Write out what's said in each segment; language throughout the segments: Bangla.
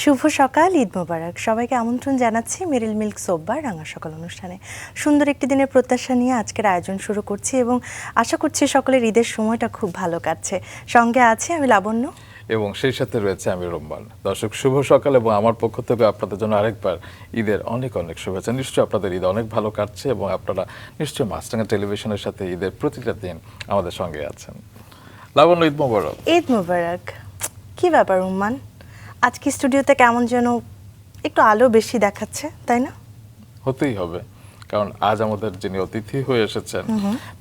শুভ সকাল, ঈদ মোবারক। সবাইকে আমন্ত্রণ জানাচ্ছি মেরিল মিল্ক সোপবার রাঙা সকাল অনুষ্ঠানে। সুন্দর একটি দিনের প্রত্যাশা নিয়ে আজকের আয়োজন শুরু করছি এবং আশা করছি সকলের ঈদের সময়টা খুব ভালো কাটছে। সঙ্গে আছে আমি লাবণ্য এবং সেই সাথে রয়েছে আমি রোম্মান। দর্শক শুভ সকাল, এবং আমার পক্ষ থেকে আপনাদের জন্য আরেকবার ঈদের অনেক অনেক শুভেচ্ছা। নিশ্চয়ই আপনাদের ঈদ অনেক ভালো কাটছে এবং আপনারা নিশ্চয়ই মাছরাঙা টেলিভিশনের সাথে ঈদের প্রতিটা দিন আমাদের সঙ্গে আছেন। লাবণ্য, ঈদ মোবারক। ঈদ মোবারক। কি ব্যাপার রুম্মান, আজকে স্টুডিওতে কেমন যেন একটু আলো বেশি দেখাচ্ছে, তাই না? হতেই হবে, কারণ আজ আমাদের যিনি অতিথি হয়ে এসেছেন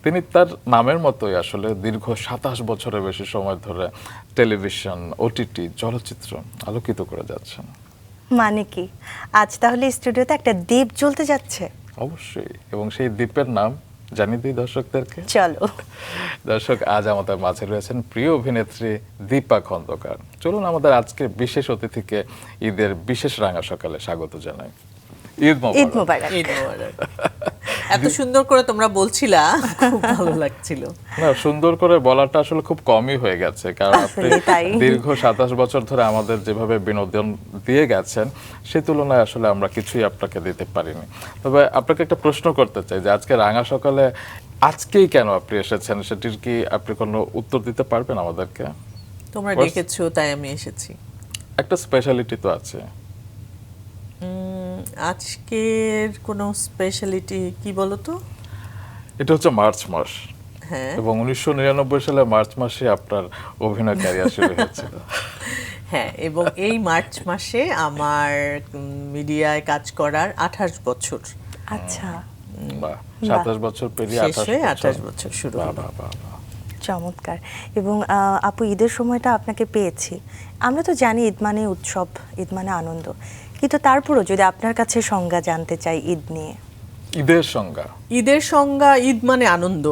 তিনি তার নামের মতোই আসলে দীর্ঘ ২৭ বছরের বেশি সময় ধরে টেলিভিশন, ওটিটি, চলচ্চিত্র আলোকিত করে যাচ্ছেন। মানে কি আজ তাহলে স্টুডিওতে একটা দীপ জ্বলতে যাচ্ছে? অবশ্যই, এবং সেই দ্বীপের নাম জানিয়ে দিই দর্শকদেরকে। চলো দর্শক, আজ আমাদের মাঝে রয়েছেন প্রিয় অভিনেত্রী দীপা খন্দকার। চলুন আমাদের আজকের বিশেষ অতিথিকে ঈদের বিশেষ রাঙা সকালে স্বাগত জানাই। ঈদ ঈদ মোবারক। মোবারক। ঈদ মোবারক। এত সুন্দর করে তোমরা বলছিলা, খুব ভালো লাগছিল। না, সুন্দর করে বলাটা আসলে খুব কমই হয়ে গেছে, কারণ আপনি আসলে তাই। দীর্ঘ ২৭ বছর ধরে আমাদের যেভাবে বিনোদন দিয়ে গেছেন সে তুলনায় আসলে আমরা কিছুই আপনাকে দিতে পারিনি। তবে আপনাকে একটা প্রশ্ন করতে চাই যে আজকে রাঙা সকালে আজকেই কেন আপনি এসেছেন, সেটির কি আপনি কোনো উত্তর দিতে পারবেন আমাদেরকে? তোমরা ডেকেছো তাই আমি এসেছি। একটা স্পেশালিটি তো আছে। আজকের কোনো স্পেশালিটি কি বলো তো? এটা হচ্ছে মার্চ মাস, হ্যাঁ এবং ১৯৯৯ সালে মার্চ মাসে আপনার অভিনয় ক্যারিয়ার শুরু হয়েছিল। হ্যাঁ, এবং এই মার্চ মাসে আমার মিডিয়ায় কাজ করার ২৮ বছর আচ্ছা, বাহ, ২৭ বছর পেরিয়ে শেষ হয়ে ২৮ ২৮ বছর শুরু বাহ হলো। বাহ বাহ বাহ। চমৎকার। এবং আপু, ঈদের সময়টা আপনাকে পেয়েছি, আমরা তো জানি ঈদ মানে উৎসব, ঈদ মানে আনন্দ, কিন্তু তারপরও যদি আপনার কাছে সংজ্ঞা জানতে চাই ঈদ নিয়ে। ঈদের সংজ্ঞা? ঈদের সংজ্ঞা, ঈদ মানে আনন্দ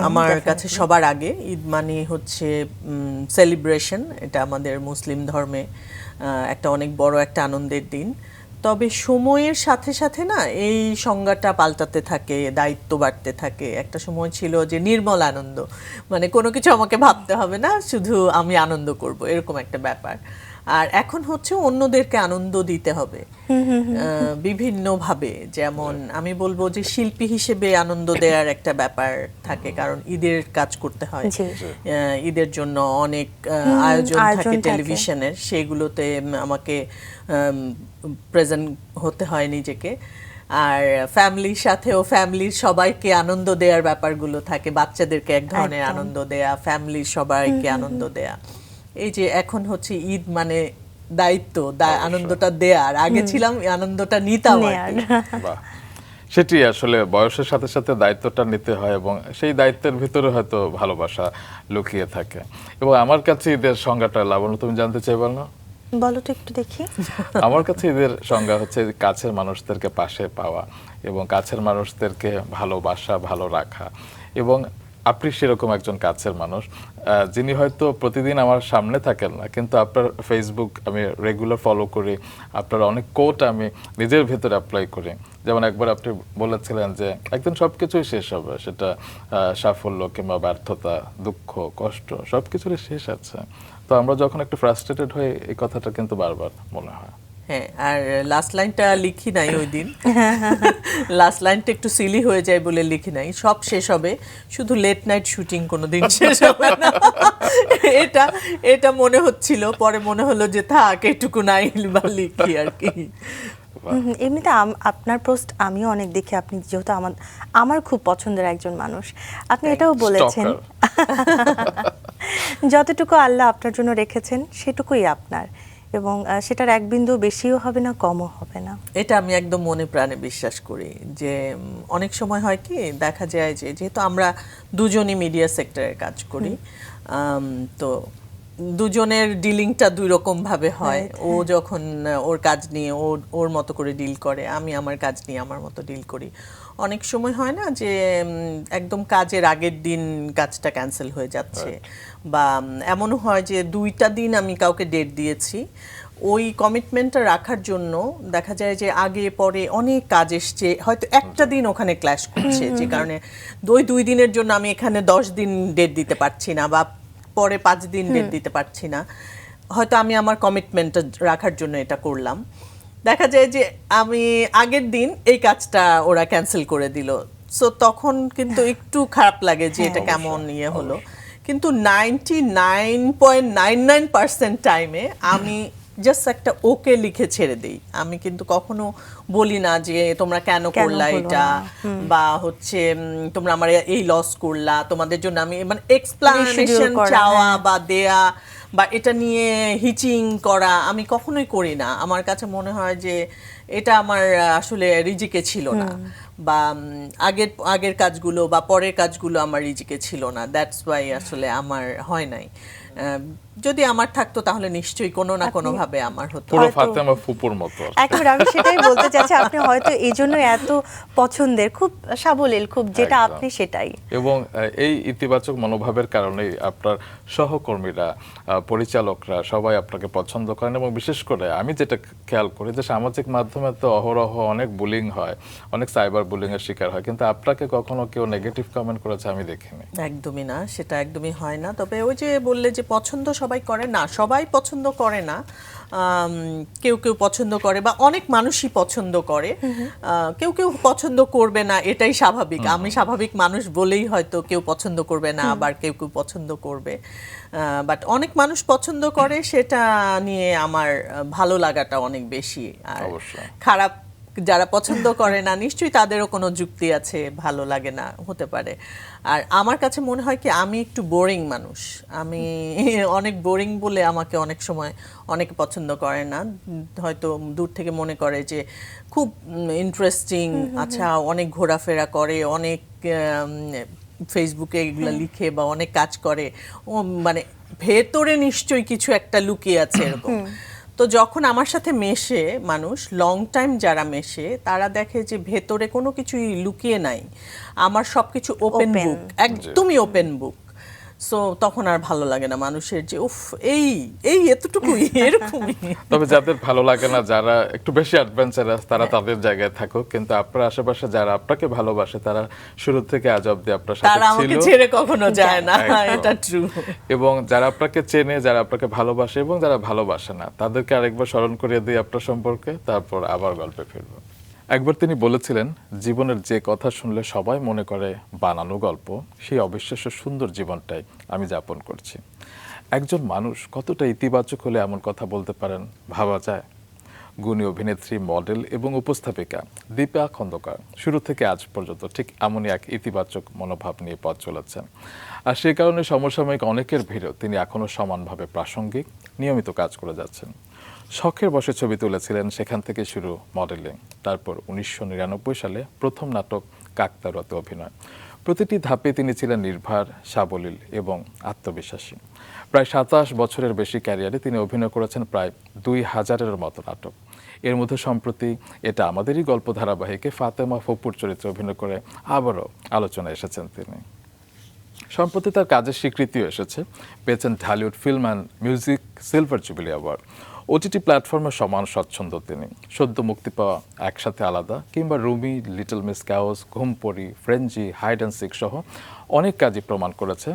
আমার definitely। কাছে সবার আগে। ঈদ মানে হচ্ছে সেলিব্রেশন, এটা আমাদের মুসলিম ধর্মে একটা অনেক বড় একটা আনন্দের দিন। তবে সময়ের সাথে সাথে না এই সংজ্ঞাটা পাল্টাতে থাকে, দায়িত্ব বাড়তে থাকে। একটা সময় ছিল যে নির্মল আনন্দ, মানে কোনো কিছু আমাকে ভাবতে হবে না, শুধু আমি আনন্দ করব, এরকম একটা ব্যাপার। আর এখন হচ্ছে অন্যদেরকে আনন্দ দিতে হবে বিভিন্নভাবে। যেমন আমি বলবো যে শিল্পী হিসেবে আনন্দ দেওয়ার একটা ব্যাপার থাকে, কারণ ঈদের কাজ করতে হয়। জি। ঈদের জন্য অনেক আয়োজন আয়োজন থাকে থাকে। টেলিভিশনের, সেগুলোতে আমাকে প্রেজেন্ট হতে হয় নিজেকে। আর ফ্যামিলির সাথেও ফ্যামিলির সবাইকে আনন্দ দেওয়ার ব্যাপারগুলো থাকে, বাচ্চাদেরকে এক ধরনের একদম। আনন্দ দেয়া, ফ্যামিলির সবাইকে আনন্দ দেয়া। এই যে এখন হচ্ছে ঈদ মানে দায়িত্ব, আনন্দটা দেয়ার, আগে ছিলাম আনন্দটা নিতাম আর কি। বাহ, সেটি আসলে বয়সের সাথে সাথে দায়িত্বটা নিতে হয়, এবং সেই দায়িত্বের ভিতরে হয়তো ভালোবাসা লুকিয়ে থাকে। এবং আমার কাছে ঈদের সংজ্ঞাটা, লাবণ্য তুমি জানতে চাইবে না? বলো তো একটু দেখি। আমার কাছে ঈদের সংজ্ঞা হচ্ছে কাছের মানুষদেরকে পাশে পাওয়া, এবং কাছের মানুষদেরকে ভালোবাসা, ভালো রাখা। এবং আপনি সেরকম একজন কাছের মানুষ, যিনি হয়তো প্রতিদিন আমার সামনে থাকেন না, কিন্তু আপনার ফেসবুক আমি রেগুলার ফলো করি, আপনার অনেক কোট আমি নিজের ভেতরে অ্যাপ্লাই করি। যেমন একবার আপনি বলেছিলেন যে একদিন সব কিছুই শেষ হবে, সেটা সাফল্য কিংবা ব্যর্থতা, দুঃখ, কষ্ট, সব কিছুরই শেষ আছে। তো আমরা যখন একটু ফ্রাস্ট্রেটেড হই, এই কথাটা কিন্তু বারবার মনে হয়। হ্যাঁ, আর লাস্ট লাইনটা লিখি নাই ওই দিন। লাস্ট লাইনটা একটু সিলি হয়ে যায় বলে লিখি নাই। সব শেষ হবে, শুধু লেট নাইট শুটিং কোনোদিন শেষ হবে না। এটা মনে হচ্ছিল, পরে মনে হলো যে থাক, এটুকু নাই বা লিখি আর কি। এমনিতে আপনার পোস্ট আমিও অনেক দেখি, আপনি যেহেতু আমার খুব পছন্দের একজন মানুষ, আপনি এটাও বলেছেন যতটুকু আল্লাহ আপনার জন্য রেখেছেন সেটুকুই আপনার, এবং সেটার এক বিন্দু বেশিও হবে না, কমও হবে না। এটা আমি একদম মনে প্রাণে বিশ্বাস করি যে অনেক সময় হয় কি, দেখা যায় যে যেহেতু আমরা দুজনই মিডিয়া সেক্টরে কাজ করি, তো দুজনের ডিলিংটা দুই রকম ভাবে হয়। ও যখন ওর কাজ নিয়ে ওর মতো করে ডিল করে, আমি আমার কাজ নিয়ে আমার মতো ডিল করি। অনেক সময় হয় না যে একদম কাজের আগের দিন কাজটা ক্যান্সেল হয়ে যাচ্ছে, বা এমনও হয় যে 2টা দিন আমি কাউকে ডেট দিয়েছি, ওই কমিটমেন্টটা রাখার জন্য দেখা যায় যে আগে পরে অনেক কাজ এসছে, হয়তো একটা দিন ওখানে ক্ল্যাশ করছে, যে কারণে ওই 2 দিনের জন্য আমি এখানে 10 দিন ডেট দিতে পারছি না, বা পরে 5 দিন ডেট দিতে পারছি না। হয়তো আমি আমার কমিটমেন্টটা রাখার জন্য এটা করলাম, দেখা যায় যে আমি আগের দিন এই কাজটা ওরা ক্যান্সেল করে দিল, সো তখন কিন্তু একটু খারাপ লাগে যে এটা কেমন ইয়ে হলো। কিন্তু 99.99% টাইমে আমি জাস্ট একটা ওকে লিখে ছেড়ে দিই। আমি কিন্তু কখনো বলি না যে তোমরা কেন করলা করলো এটা, না? বা হচ্ছে তোমরা আমার এই লস করলা, তোমাদের জন্য আমি মানে এক্সপ্লানেশন Reschedule করা, চাওয়া হ্যাঁ। বা দেয়া বা এটা নিয়ে হিচিং করা আমি কখনোই করি না। আমার কাছে মনে হয় যে এটা আমার আসলে রিজিকে ছিল না, বা আগের আগের কাজগুলো বা পরের কাজগুলো আমার রিজিকে ছিল না, দ্যাটস ওয়াই আসলে আমার হয় নাই। যদি আমার থাকতো তাহলে নিশ্চয়ই কোনো না কোনো ভাবে আমার হতো। পুরো হয়তো- ফাতেমা ফুপুর মতো আর কি। একেবারে আমি সেটাই বলতে চাচ্ছি, আপনি হয়তো এই জন্য এত পছন্দের, খুব সাবলীল, খুব যেটা একদম। আপনি সেটাই। এবং এই ইতিবাচক মনোভাবের কারণেই আপনার সহকর্মীরা, পরিচালকরা সবাই আপনাকে পছন্দ করেন। এবং বিশেষ করে আমি যেটা খেয়াল করি যে সামাজিক মাধ্যমে তো অহরহ অনেক বুলিং হয়, অনেক সাইবার বুলিং এর শিকার হয়, কিন্তু আপনাকে কখনো কেউ নেগেটিভ কমেন্ট করেছে আমি দেখিনি। একদমই না, সেটা একদমই হয় না। তবে ওই যে বললে যে পছন্দ সবাই করে না, সবাই পছন্দ করে না। কেউ কেউ পছন্দ করে বা অনেক মানুষই পছন্দ করে, কেউ কেউ পছন্দ করবে না, এটাই স্বাভাবিক। আমি স্বাভাবিক মানুষ বলেই হয়তো কেউ পছন্দ করবে না, আবার কেউ কেউ পছন্দ করবে। বাট অনেক মানুষ পছন্দ করে, সেটা নিয়ে আমার ভালো লাগাটা অনেক বেশি। আর অবশ্যই। খারাপ যারা পছন্দ করে না, নিশ্চয়ই তাদেরও কোনো যুক্তি আছে, ভালো লাগে না হতে পারে। আর আমার কাছে মনে হয় কি আমি একটু বোরিং মানুষ, আমি অনেক বোরিং বলে আমাকে অনেক সময় অনেকে পছন্দ করে না। হয়তো দূর থেকে মনে করে যে খুব ইন্টারেস্টিং, আচ্ছা অনেক ঘোরাফেরা করে, অনেক ফেসবুকে এগুলো লিখে বা অনেক কাজ করে, ও মানে ভেতরে নিশ্চয়ই কিছু একটা লুকিয়ে আছে এরকম। তো যখন আমার সাথে মেশে মানুষ, লং টাইম যারা মেশে, তারা দেখে যে ভেতরে কোনো কিছুই লুকিয়ে নাই, আমার সবকিছু ওপেন Open. বুক, একদমই ওপেন বুক। সো তখন আর ভালো লাগে না মানুষের যে উফ এই এই এতটুকুই এরকমই। তবে যাদের ভালো লাগে না, যারা একটু বেশি অ্যাডভেঞ্চারাস, তারা তাদের জায়গায় থাকুক, কিন্তু আপনার আশেপাশে যারা আপনাকে ভালোবাসে তারা শুরু থেকে আজ অব্দি আপনার সাথে তারা আমাকে ছিল। ছেড়ে কখনো যায় না, একদম। এটা ট্রু। এবং যারা আপনাকে চেনে, যারা আপনাকে ভালোবাসে এবং যারা ভালোবাসে না, তাদেরকে আরেকবার স্মরণ করিয়ে দিই আপনার সম্পর্কে, তারপর আবার গল্পে ফিরব। একবার তিনি বলেছিলেন, জীবনের যে কথা শুনলে সবাই মনে করে বানানো গল্প, সেই অবিশ্বাস্য সুন্দর জীবনটাই আমি যাপন করছি। একজন মানুষ কতটা ইতিবাচক হলে এমন কথা বলতে পারেন ভাবা যায়। গুণী অভিনেত্রী, মডেল এবং উপস্থাপিকা দীপা খন্দকার শুরু থেকে আজ পর্যন্ত ঠিক এমনই এক ইতিবাচক মনোভাব নিয়ে পথ চলেছেন। আর সে কারণে সমসাময়িক অনেকের ভিড়েও তিনি এখনও সমানভাবে প্রাসঙ্গিক, নিয়মিত কাজ করে যাচ্ছেন। শখের বসে ছবি তুলেছিলেন, সেখান থেকে শুরু মডেলিং, তারপর 1999 সালে প্রথম নাটক কাকতাড়ুয়াতে অভিনয়। প্রতিটি ধাপে তিনি ছিলেন নির্ভর, সাবলীল এবং আত্মবিশ্বাসী। প্রায় 27 বছরের বেশি ক্যারিয়ারে তিনি অভিনয় করেছেন প্রায় 2000-এর মতো নাটক। এর মধ্যে সম্প্রতি এটা আমাদেরই গল্প ধারাবাহিকে ফাতেমা ফুপুর চরিত্রে অভিনয় করে আবারও আলোচনায় এসেছেন তিনি। সম্প্রতি তার কাজের স্বীকৃতিও এসেছে, পেয়েছেন Dhallywood film and music silver jubilee award. OTT প্ল্যাটফর্মে সমান স্বচ্ছন্দ তিনি। সদ্য মুক্তি পাওয়া একসাথে আলাদা কিংবা Rumi, Little Miss Chaos, Ghumpori, Frenzy, Hide and Seek সহ অনেক কাজই প্রমাণ করেছে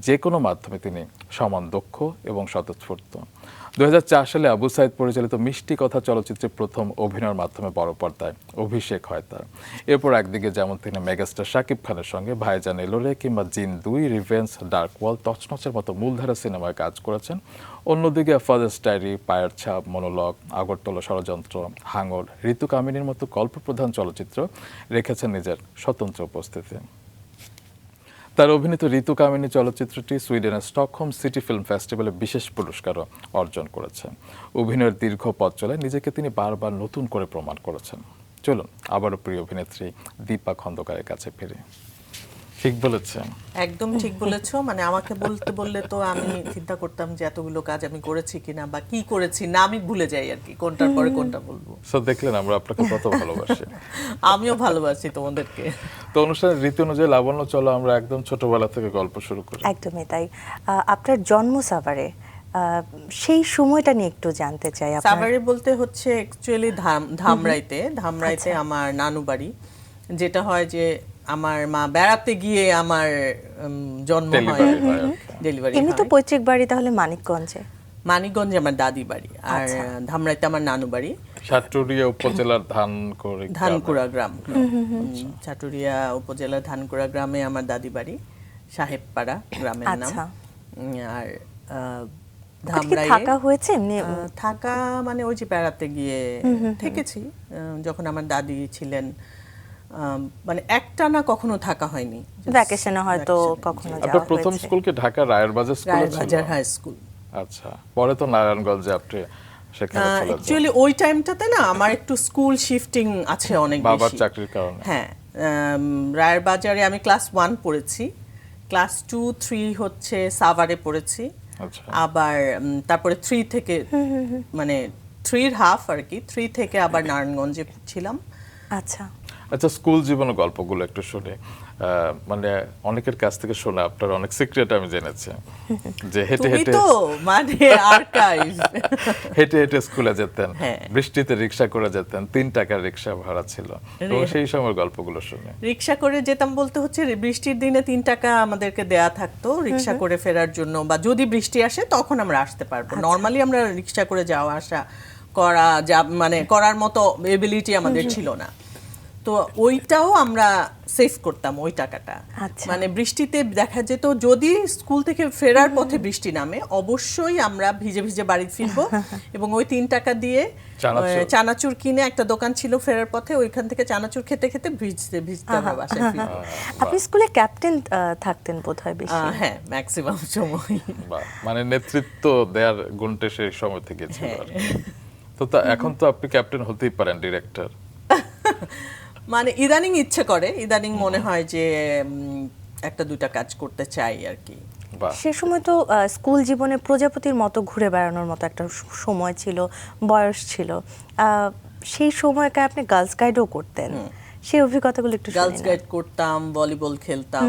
যে কোনো মাধ্যমে তিনি সমান দক্ষ এবং স্বতঃস্ফূর্ত। 2004 সালে আবু সাইদ পরিচালিত মিষ্টি কথা চলচ্চিত্রে প্রথম অভিনয়ের মাধ্যমে বড় পর্দায় অভিষেক হয় তার। এরপর একদিকে যেমন তিনি মেগাস্টার শাকিব খানের সঙ্গে ভাইজান এলোরে কিংবা জিন 2, রিভেঞ্জ, ডার্ক ওয়াল, তছনছের মতো মূলধারা সিনেমায় কাজ করেছেন। অন্যদিকে ফাদার্স ডায়েরি, পায়ের ছাপ, মনোলগ, আগরতলা ষড়যন্ত্র, হাঙর, ঋতু কামিনীর মতো গল্পপ্রধান চলচ্চিত্র রেখেছেন নিজের স্বতন্ত্র উপস্থিতি। তার অভিনীত ঋতু কামিনী চলচ্চিত্রটি সুইডেনের স্টকহোম সিটি ফিল্ম ফেস্টিভ্যালে বিশেষ পুরস্কারও অর্জন করেছে। অভিনয়ের দীর্ঘ পথ চলে নিজেকে তিনি বারবার নতুন করে প্রমাণ করেছেন। চলুন আবারও প্রিয় অভিনেত্রী দীপা খন্দকারের কাছে ফিরে। ঠিক বলেছেন, একদম ঠিক বলেছো। মানে আমাকে বলতে বললে তো আমি চিন্তা করতাম যে এতগুলো কাজ আমি করেছি কিনা বা কি করেছি না, আমি ভুলে যাই আর কি কোনটার পরে কোনটা বলবো। সো দেখলেন আমরা আপনাকে কত ভালোবাসি। আমিও ভালোবাসি তোমাদেরকে। তো অনুষ্ঠানের রীতি অনুযায়ী লাবণ্য, চলো আমরা একদম ছোটবেলা থেকে গল্প শুরু করি। একদমই তাই। আপনার জন্ম সাভারে, সেই সময়টা নিয়ে একটু জানতে চাই। আপনার সাভারে বলতে হচ্ছে অ্যাকচুয়ালি ধামরাইতে আমার নানু বাড়ি। যেটা হয় যে আমার মা বেড়াতে গিয়ে আমার জন্ম হয়, Delivery হয়, okay. ডেলিভারি এমনি তো পৈতৃক বাড়ি তাহলে মানিকগঞ্জে। মানিকগঞ্জে আমার দাদি বাড়ি, আর আচ্ছা। ধামরাইতে আমার নানু বাড়ি। সাটুরিয়া উপজেলার ধানকুড়া গ্রাম, চাটুরিয়া উপজেলার ধানকুড়া গ্রামে আমার দাদি বাড়ি, সাহেবপাড়া গ্রামের নাম। আচ্ছা। আর ওখানে কি ধামরাইয়ে থাকা হয়েছে এমনি? থাকা মানে ওই যে বেড়াতে গিয়ে থেকেছি, যখন আমার দাদি ছিলেন। মানে একটানা কখনো থাকা হয়নি, ভ্যাকেশনে হয়তো ভ্যাকেশনে, কখনো জি। যাওয়া আপনার প্রথম হয়েছে। স্কুল কি ঢাকা রায়েরবাজার স্কুলে ছিল? Rayerbazar high school. আচ্ছা, পরে তো নারায়ণগঞ্জে আপনি সেখানে চলে যান অ্যাকচুয়ালি ওই টাইমটাতে না আমার একটু স্কুল শিফটিং আছে অনেক বাবার বেশি। চাকরির কারণে। হ্যাঁ, রায়ের বাজারে আমি ক্লাস 1 পড়েছি, ক্লাস 2, 3 হচ্ছে সাভারে পড়েছি। আচ্ছা। আবার তারপরে 3 থেকে মানে 3 হাফ আর কি, 3 থেকে আবার নারায়ণগঞ্জে ছিলাম। আচ্ছা। আচ্ছা, স্কুল জীবনের গল্পগুলো একটু শুনি। মানে অনেকের কাছ থেকে শোনা আপনার অনেক সিক্রেট আমি জেনেছি, যে হেঁটে তুমি হেঁটে তো মানে আর্কাইভ। হেঁটে হেঁটে স্কুলে যেতেন, হ্যাঁ। বৃষ্টিতে রিক্সা করে যেতেন, 3 টাকার রিক্সা ভাড়া ছিল, এবং সেই সময়ের গল্পগুলো শুনি। রিক্সা করে যেতাম বলতে হচ্ছে বৃষ্টির দিনে 3 টাকা আমাদেরকে দেয়া থাকতো রিক্সা করে ফেরার জন্য, বা যদি বৃষ্টি আসে তখন আমরা আসতে পারবো। নরমালি আমরা রিক্সা করে যাওয়া আসা করা মানে করার মতো এবিলিটি আমাদের ছিল না। তো ওইটাও আমরা সেভ করতাম ওই টাকাটা। আচ্ছা। মানে বৃষ্টিতে দেখা যেত যদি স্কুল থেকে ফেরার পথে বৃষ্টি নামে, অবশ্যই আমরা ভিজে ভিজে বাড়ি ফিরবো এবং ওই 3 টাকা দিয়ে চানাচুর কিনে, একটা দোকান ছিল ফেরার পথে, ওইখান থেকে চানাচুর খেতে খেতে ভিজতে ভিজতে আমরা বাসায় ফিরবো। আপনি স্কুলে ক্যাপ্টেন থাকতেন বোধহয় বেশি? হ্যাঁ, ম্যাক্সিমাম সময়। বাহ, মানে নেতৃত্ব দেওয়ার গুণটা সেই সময় থেকে ছিল আর কি। তো এখন তো আপনি ক্যাপ্টেন হতেই পারেন, ডিরেক্টর। মানে ইদানিং ইচ্ছে করে, ইদানিং মনে হয় যে একটা দুইটা কাজ করতে চাই আর কি। বাহ, সে সময় তো স্কুল জীবনে প্রজাপতির মতো ঘুরে বেড়ানোর মতো একটা সময় ছিল, বয়স ছিল। সেই সময়কার আপনি গার্লস গাইডও করতেন, সেই অভিজ্ঞতাগুলো একটু গার্লস শুনি না? গাইড করতাম, ভলিবল খেলতাম,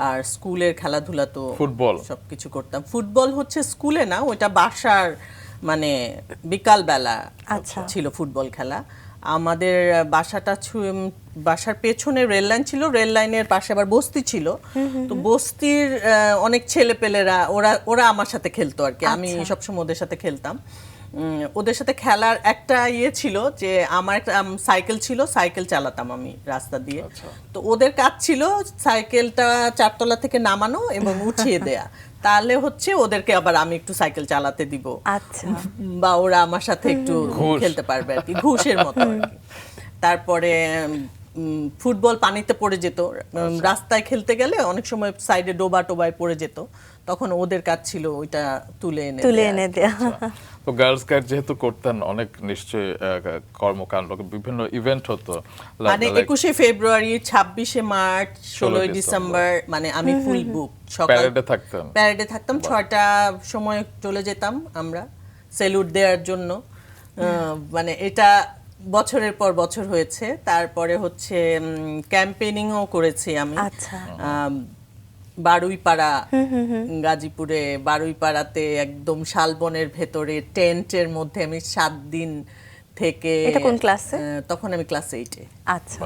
আর স্কুলের খেলাধুলা তো ফুটবল। সবকিছু করতাম। ফুটবল হচ্ছে স্কুলে না, ওটা বাসার মানে বিকাল বেলা আচ্ছা। ছিল ফুটবল খেলা। আমাদের বাসার পেছনে রেল লাইন ছিল, রেল লাইনের পাশে আবার বস্তি ছিল। তো বস্তির অনেক ছেলেপেলেরা ওরা আমার সাথে খেলতো আর কি, আমি সবসময় ওদের সাথে খেলতাম। ওদের সাথে খেলার একটা ইয়ে ছিল যে আমার একটা সাইকেল ছিল, সাইকেল চালাতাম আমি রাস্তা দিয়ে। তো ওদের কাজ ছিল সাইকেলটা 4 তলা থেকে নামানো এবং উঠিয়ে দেয়া, তাহলে হচ্ছে ওদেরকে আবার আমি একটু সাইকেল চালাতে দিব। আচ্ছা। বা ওরা আমার সাথে একটু খেলতে পারবে আর কি, ঘুষের মতো আর কি। তারপরে ফুটবল পানিতে পড়ে যেত, রাস্তায় খেলতে গেলে অনেক সময় সাইডে ডোবা টোবায় পড়ে যেত, তখন ওদের কাজ ছিল ওইটা তুলে এনে দেয়া। তো গার্লস গাইড যেহেতু করতেন, অনেক নিশ্চয়ই কর্মকাণ্ড, বিভিন্ন ইভেন্ট হতো, মানে 21শে ফেব্রুয়ারি, 26শে মার্চ, 16ই ডিসেম্বর, মানে আমি ফুল বুক। প্যারেডে থাকতাম 6টার সময় চলে যেতাম আমরা স্যালুট দেওয়ার জন্য। মানে এটা বছরের পর বছর হয়েছে। তারপরে হচ্ছে ক্যাম্পেইনিংও করেছি আমি। আচ্ছা। বারুইপাড়া, গাজীপুরে বারুইপাড়াতে একদম শালবনের ভেতরে টেন্টের মধ্যে আমি 7 দিন থেকে। এটা কোন ক্লাসে? তখন আমি ক্লাস 8-এ। আচ্ছা।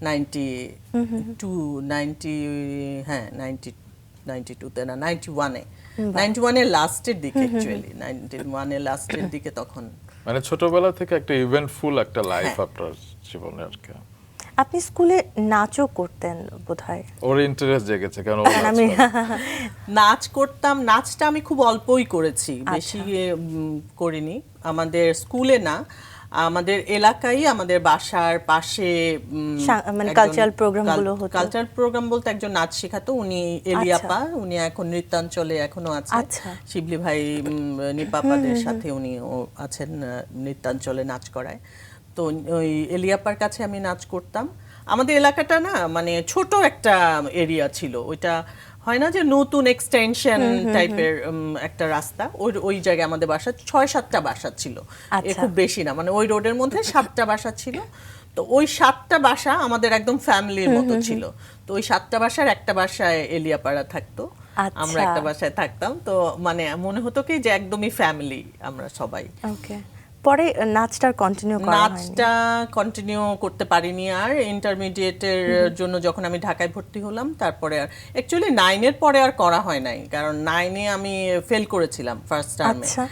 92-তে না, 91-এর লাস্টের দিকে, অ্যাকচুয়ালি 91-এর লাস্টের দিকে। তখন মানে ছোটবেলা থেকে একটা ইভেন্টফুল একটা লাইফ আপনার জীবনে আর কি। আপনি স্কুলে নাচও করতেন বোধহয়? ওর ইন্টারেস্ট জেগেছে কেন? আমি নাচ করতাম, নাচটা আমি খুব অল্পই করেছি, বেশি করিনি। আমাদের স্কুলে না, আমাদের এলাকায়, আমাদের বাসার পাশে মানে কালচারাল প্রোগ্রামগুলো হতো। কালচারাল প্রোগ্রাম বলতে একজন নাচ শেখাতো, উনি এলিয়াপা, উনি এখন নৃত্যাঞ্চলে এখনো আছেন। শিবলি ভাই নিপাপাদের সাথে উনি আছেন, নৃত্যাঞ্চলে নাচ করায়। তো ওই এলিয়াপার কাছে আমি নাচ করতাম। আমাদের এলাকাটা না মানে ছোট একটা এরিয়া ছিল, ওইটা হয় না যে নতুন এক্সটেনশন টাইপের একটা রাস্তা, ওই জায়গায় আমাদের বাসা 6-7টা বাসা ছিল, খুব বেশি না, মানে ওই রোডের মধ্যে 7টা বাসা ছিল। তো ওই 7টা বাসা আমাদের একদম ফ্যামিলির মতো ছিল। তো ওই 7টা বাসার একটা বাসায় এলিয়াপাড়া থাকতো, আমরা একটা বাসায় থাকতাম। তো মানে মনে হতো কি যে একদমই ফ্যামিলি আমরা সবাই। ওকে, পরে নাচটার কন্টিনিউ করা হয়নি? নাচটা কন্টিনিউ করতে পারিনি আর। ইন্টারমিডিয়েটের জন্য যখন আমি ঢাকায় ভর্তি হলাম তারপরে আর অ্যাকচুয়ালি 9-এর পরে আর করা হয় নাই, কারণ 9-এ আমি ফেল করেছিলাম ফার্স্ট টার্মে। আচ্ছা,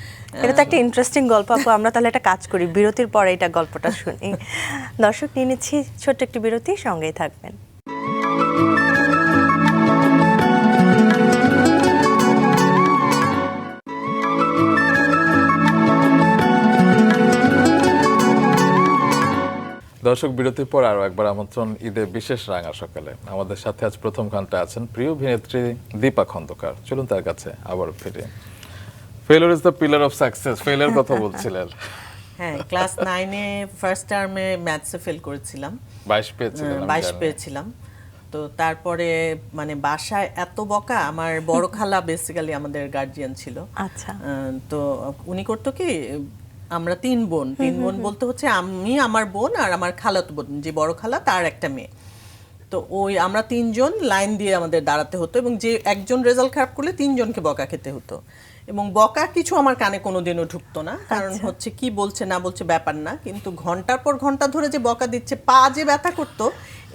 এটা তো একটা ইন্টারেস্টিং গল্প আপু। আমরা তাহলে একটা কাজ করি, বিরতির পরে এটা গল্পটা শুনি। দর্শক, নিয়ে নিচ্ছি ছোট্ট একটি বিরতি, সঙ্গেই থাকবেন। দর্শক, বিরতির পর আরো একবার আমন্ত্রণ ঈদের বিশেষ রাঙা সকালে। আমাদের সাথে আজ প্রথম ঘন্টা আছেন প্রিয় অভিনেত্রী দীপা খন্দকার। চলুন তার কাছে আবার ফিরে। Failure is the pillar of success, failure কথা বলছিলেন। হ্যাঁ, ক্লাস 9-এ ফার্স্ট টার্মে ম্যাথসে ফেল করেছিলাম, 22 পেয়েছিলেন? 22 পেয়েছিলাম। তো তারপরে মানে বাসায় এত বকা, আমার বড় খালা বেসিক্যালি আমাদের গার্জিয়ান ছিল। আচ্ছা। তো উনি করতো কি, আমরা 3 বোন বলতে হচ্ছে আমি, আমার বোন আর আমার খালাতো বোন, যে বড় খালা তার একটা মেয়ে। তো ওই আমরা 3 জন লাইন দিয়ে আমাদের দাঁড়াতে হতো, এবং যে একজন রেজাল্ট খারাপ করলে 3 জনকে বকা খেতে হতো। এবং বকা কিছু আমার কানে কোনোদিনও ঢুকতো না, কারণ হচ্ছে কি বলছে না বলছে ব্যাপার না, কিন্তু ঘন্টার পর ঘন্টা ধরে যে বকা দিচ্ছে, পা যে ব্যথা করতো,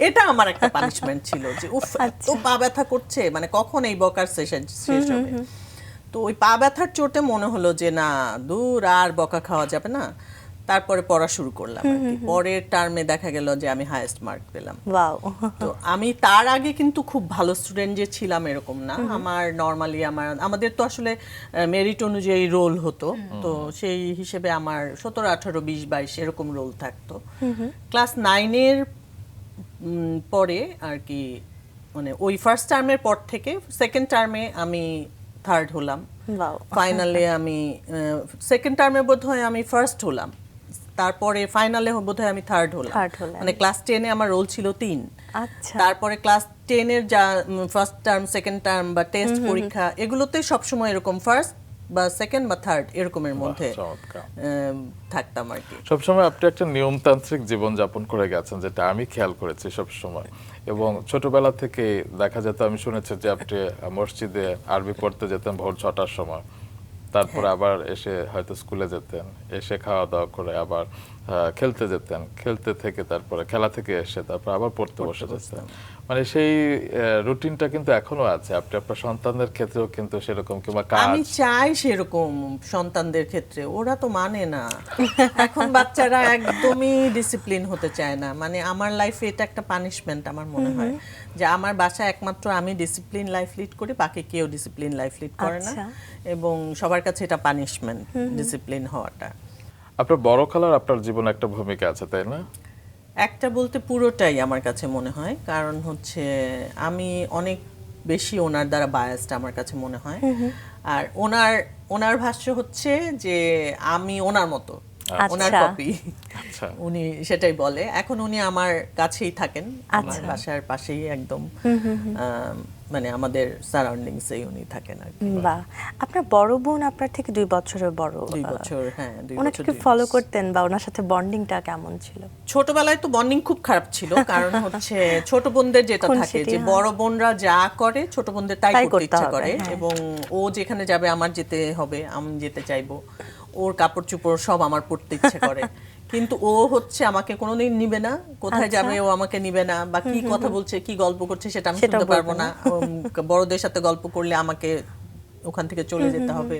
এটা আমার একটা পানিশমেন্ট ছিল যে উফ, এত পা ব্যথা করছে, মানে কখন এই বকার সেশন শেষ হবে। তো ওই পা ব্যথার চোটে মনে হলো যে না, দূর আর বকা খাওয়া যাবে না। তারপরে পড়া শুরু করলাম আর কি। পরের টার্মে দেখা গেল যে আমি হাইয়েস্ট মার্ক পেলাম। ওয়াও। তো আমি তার আগে কিন্তু খুব ভালো স্টুডেন্ট যে ছিলাম এরকম না। আমার নরমালি আমাদের তো আসলে মেরিট অনুযায়ী রোল হতো, তো সেই হিসেবে আমার 17, 18, 20, 22 এরকম রোল থাকতো। ক্লাস 9-এর পরে আর কি, মানে ওই ফার্স্ট টার্মের পর থেকে সেকেন্ড টার্মে আমি থার্ড হলাম। ওয়াও। ফাইনালে আমি সেকেন্ড টার্মে বোধহয় আমি ফার্স্ট হলাম, তারপরে ফাইনালে বোধহয় আমি থার্ড হলাম। মানে ক্লাস 10-এ আমার রোল ছিল 3। আচ্ছা। তারপরে ক্লাস 10-এর যা ফার্স্ট টার্ম, সেকেন্ড টার্ম বা টেস্ট পরীক্ষা, এগুলোতে সবসময় এরকম ফার্স্ট বা সেকেন্ড বা থার্ড এরকমের মধ্যে থাকতাম আর কি। সবসময় আপনি একটা নিয়মতান্ত্রিক জীবন যাপন করে গেছেন, যেটা আমি খেয়াল করেছি সবসময়। এবং ছোটবেলা থেকে দেখা যেত, আমি শুনেছি যে আপনি মসজিদে আরবি পড়তে যেতেন ভোর 6টার সময়, তারপরে আবার এসে হয়তো স্কুলে যেতেন, এসে খাওয়া দাওয়া করে আবার খেলতে যেতেন, খেলতে থেকে তারপরে খেলা থেকে এসে তারপর আবার পড়তে বসে যেতেন। মানে সেই রুটিনটা কিন্তু এখনো আছে। আপনি আপনার সন্তানদের ক্ষেত্রেও কিন্তু সেরকম, কিংবা আমি চাই সেরকম সন্তানদের ক্ষেত্রে, ওরা তো মানে না। এখন বাচ্চারা একদমই ডিসিপ্লিন হতে চায় না। মানে আমার লাইফে এটা একটা পানিশমেন্ট আমার মনে হয়, যে আমার বাসায় একমাত্র আমি ডিসিপ্লিন লাইফ লিড করি, বাকি কেউ ডিসিপ্লিন লাইফ লিড করে না, এবং সবার কাছে এটা পানিশমেন্ট ডিসিপ্লিন হওয়াটা। আপনার বড় খালার আপনার জীবনে একটা ভূমিকা আছে, তাই না? একটা বলতে পুরোটাই আমার কাছে মনে হয়, কারণ হচ্ছে আমি অনেক বেশি ওনার দ্বারা বায়াসড আমার কাছে মনে হয়। আর ওনার ভাষ্য হচ্ছে যে আমি ওনার মতো, ওনার কপি। উনি সেটাই বলে। এখন উনি আমার কাছেই থাকেন, আমার বাসার পাশেই একদম, মানে আমাদের সারাউন্ডিংসেই উনি থাকেন আর কি। বাহ। আপনার বড় বোন আপনার থেকে 2 বছরের বড়? 2 বছর, হ্যাঁ 2 বছর। ওনাকে কি ফলো করতেন, বা ওনার সাথে বন্ডিংটা কেমন ছিল? ছোটবেলায় তো বন্ডিং খুব খারাপ ছিল, কারণ হচ্ছে ছোট বোনদের যেটা থাকে যে বড় বোনরা যা করে ছোট বোনদের তাই করতে ইচ্ছা করে, এবং ও যেখানে যাবে আমার যেতে হবে, আমি যেতে চাইবো, ওর কাপড় চোপড় সব আমার পরতে ইচ্ছে করে। কিন্তু ও হচ্ছে আমাকে কোনোদিন নিবে না, কোথায় যাবে ও আমাকে নিবে না, বা কি কথা বলছে কি গল্প করছে সেটা আমি শুনতে পারবো না। বড়দের সাথে গল্প করলে আমাকে ওখান থেকে চলে যেতে হবে,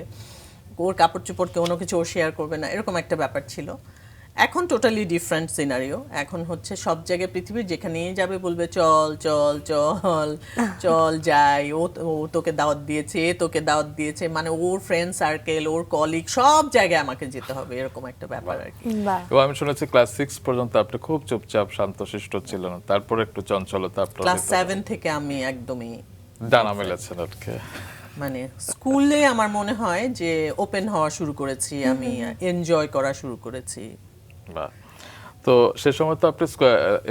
ওর কাপড় চোপড়কে অন্য কিছু ও শেয়ার করবে না, এরকম একটা ব্যাপার ছিল। এখন টোটালি ডিফারেন্ট সিনারিও। এখন হচ্ছে সব জায়গায় পৃথিবীর যেখানেই যাবে বলবে চল চল চল চল যাই, ও তোকে দাওয়াত দিয়েছে, এ তোকে দাওয়াত দিয়েছে, মানে ওর ফ্রেন্ড সার্কেল, ওর কলিগ, সব জায়গায় আমাকে যেতে হবে, এরকম একটা ব্যাপার আর কি। এবং আমি শুনেছি ক্লাস 6 পর্যন্ত আপনি খুব চুপচাপ শান্তশিষ্ট ছিলেন, তারপরে একটু চঞ্চলতা আপনার। ক্লাস 7 থেকে আমি একদমই ডানা মেলেছেন আর কি। মানে স্কুলে আমার মনে হয় যে ওপেন হওয়া শুরু করেছি, আমি এনজয় করা শুরু করেছি। বাহ। তো সে সময় তো আপনি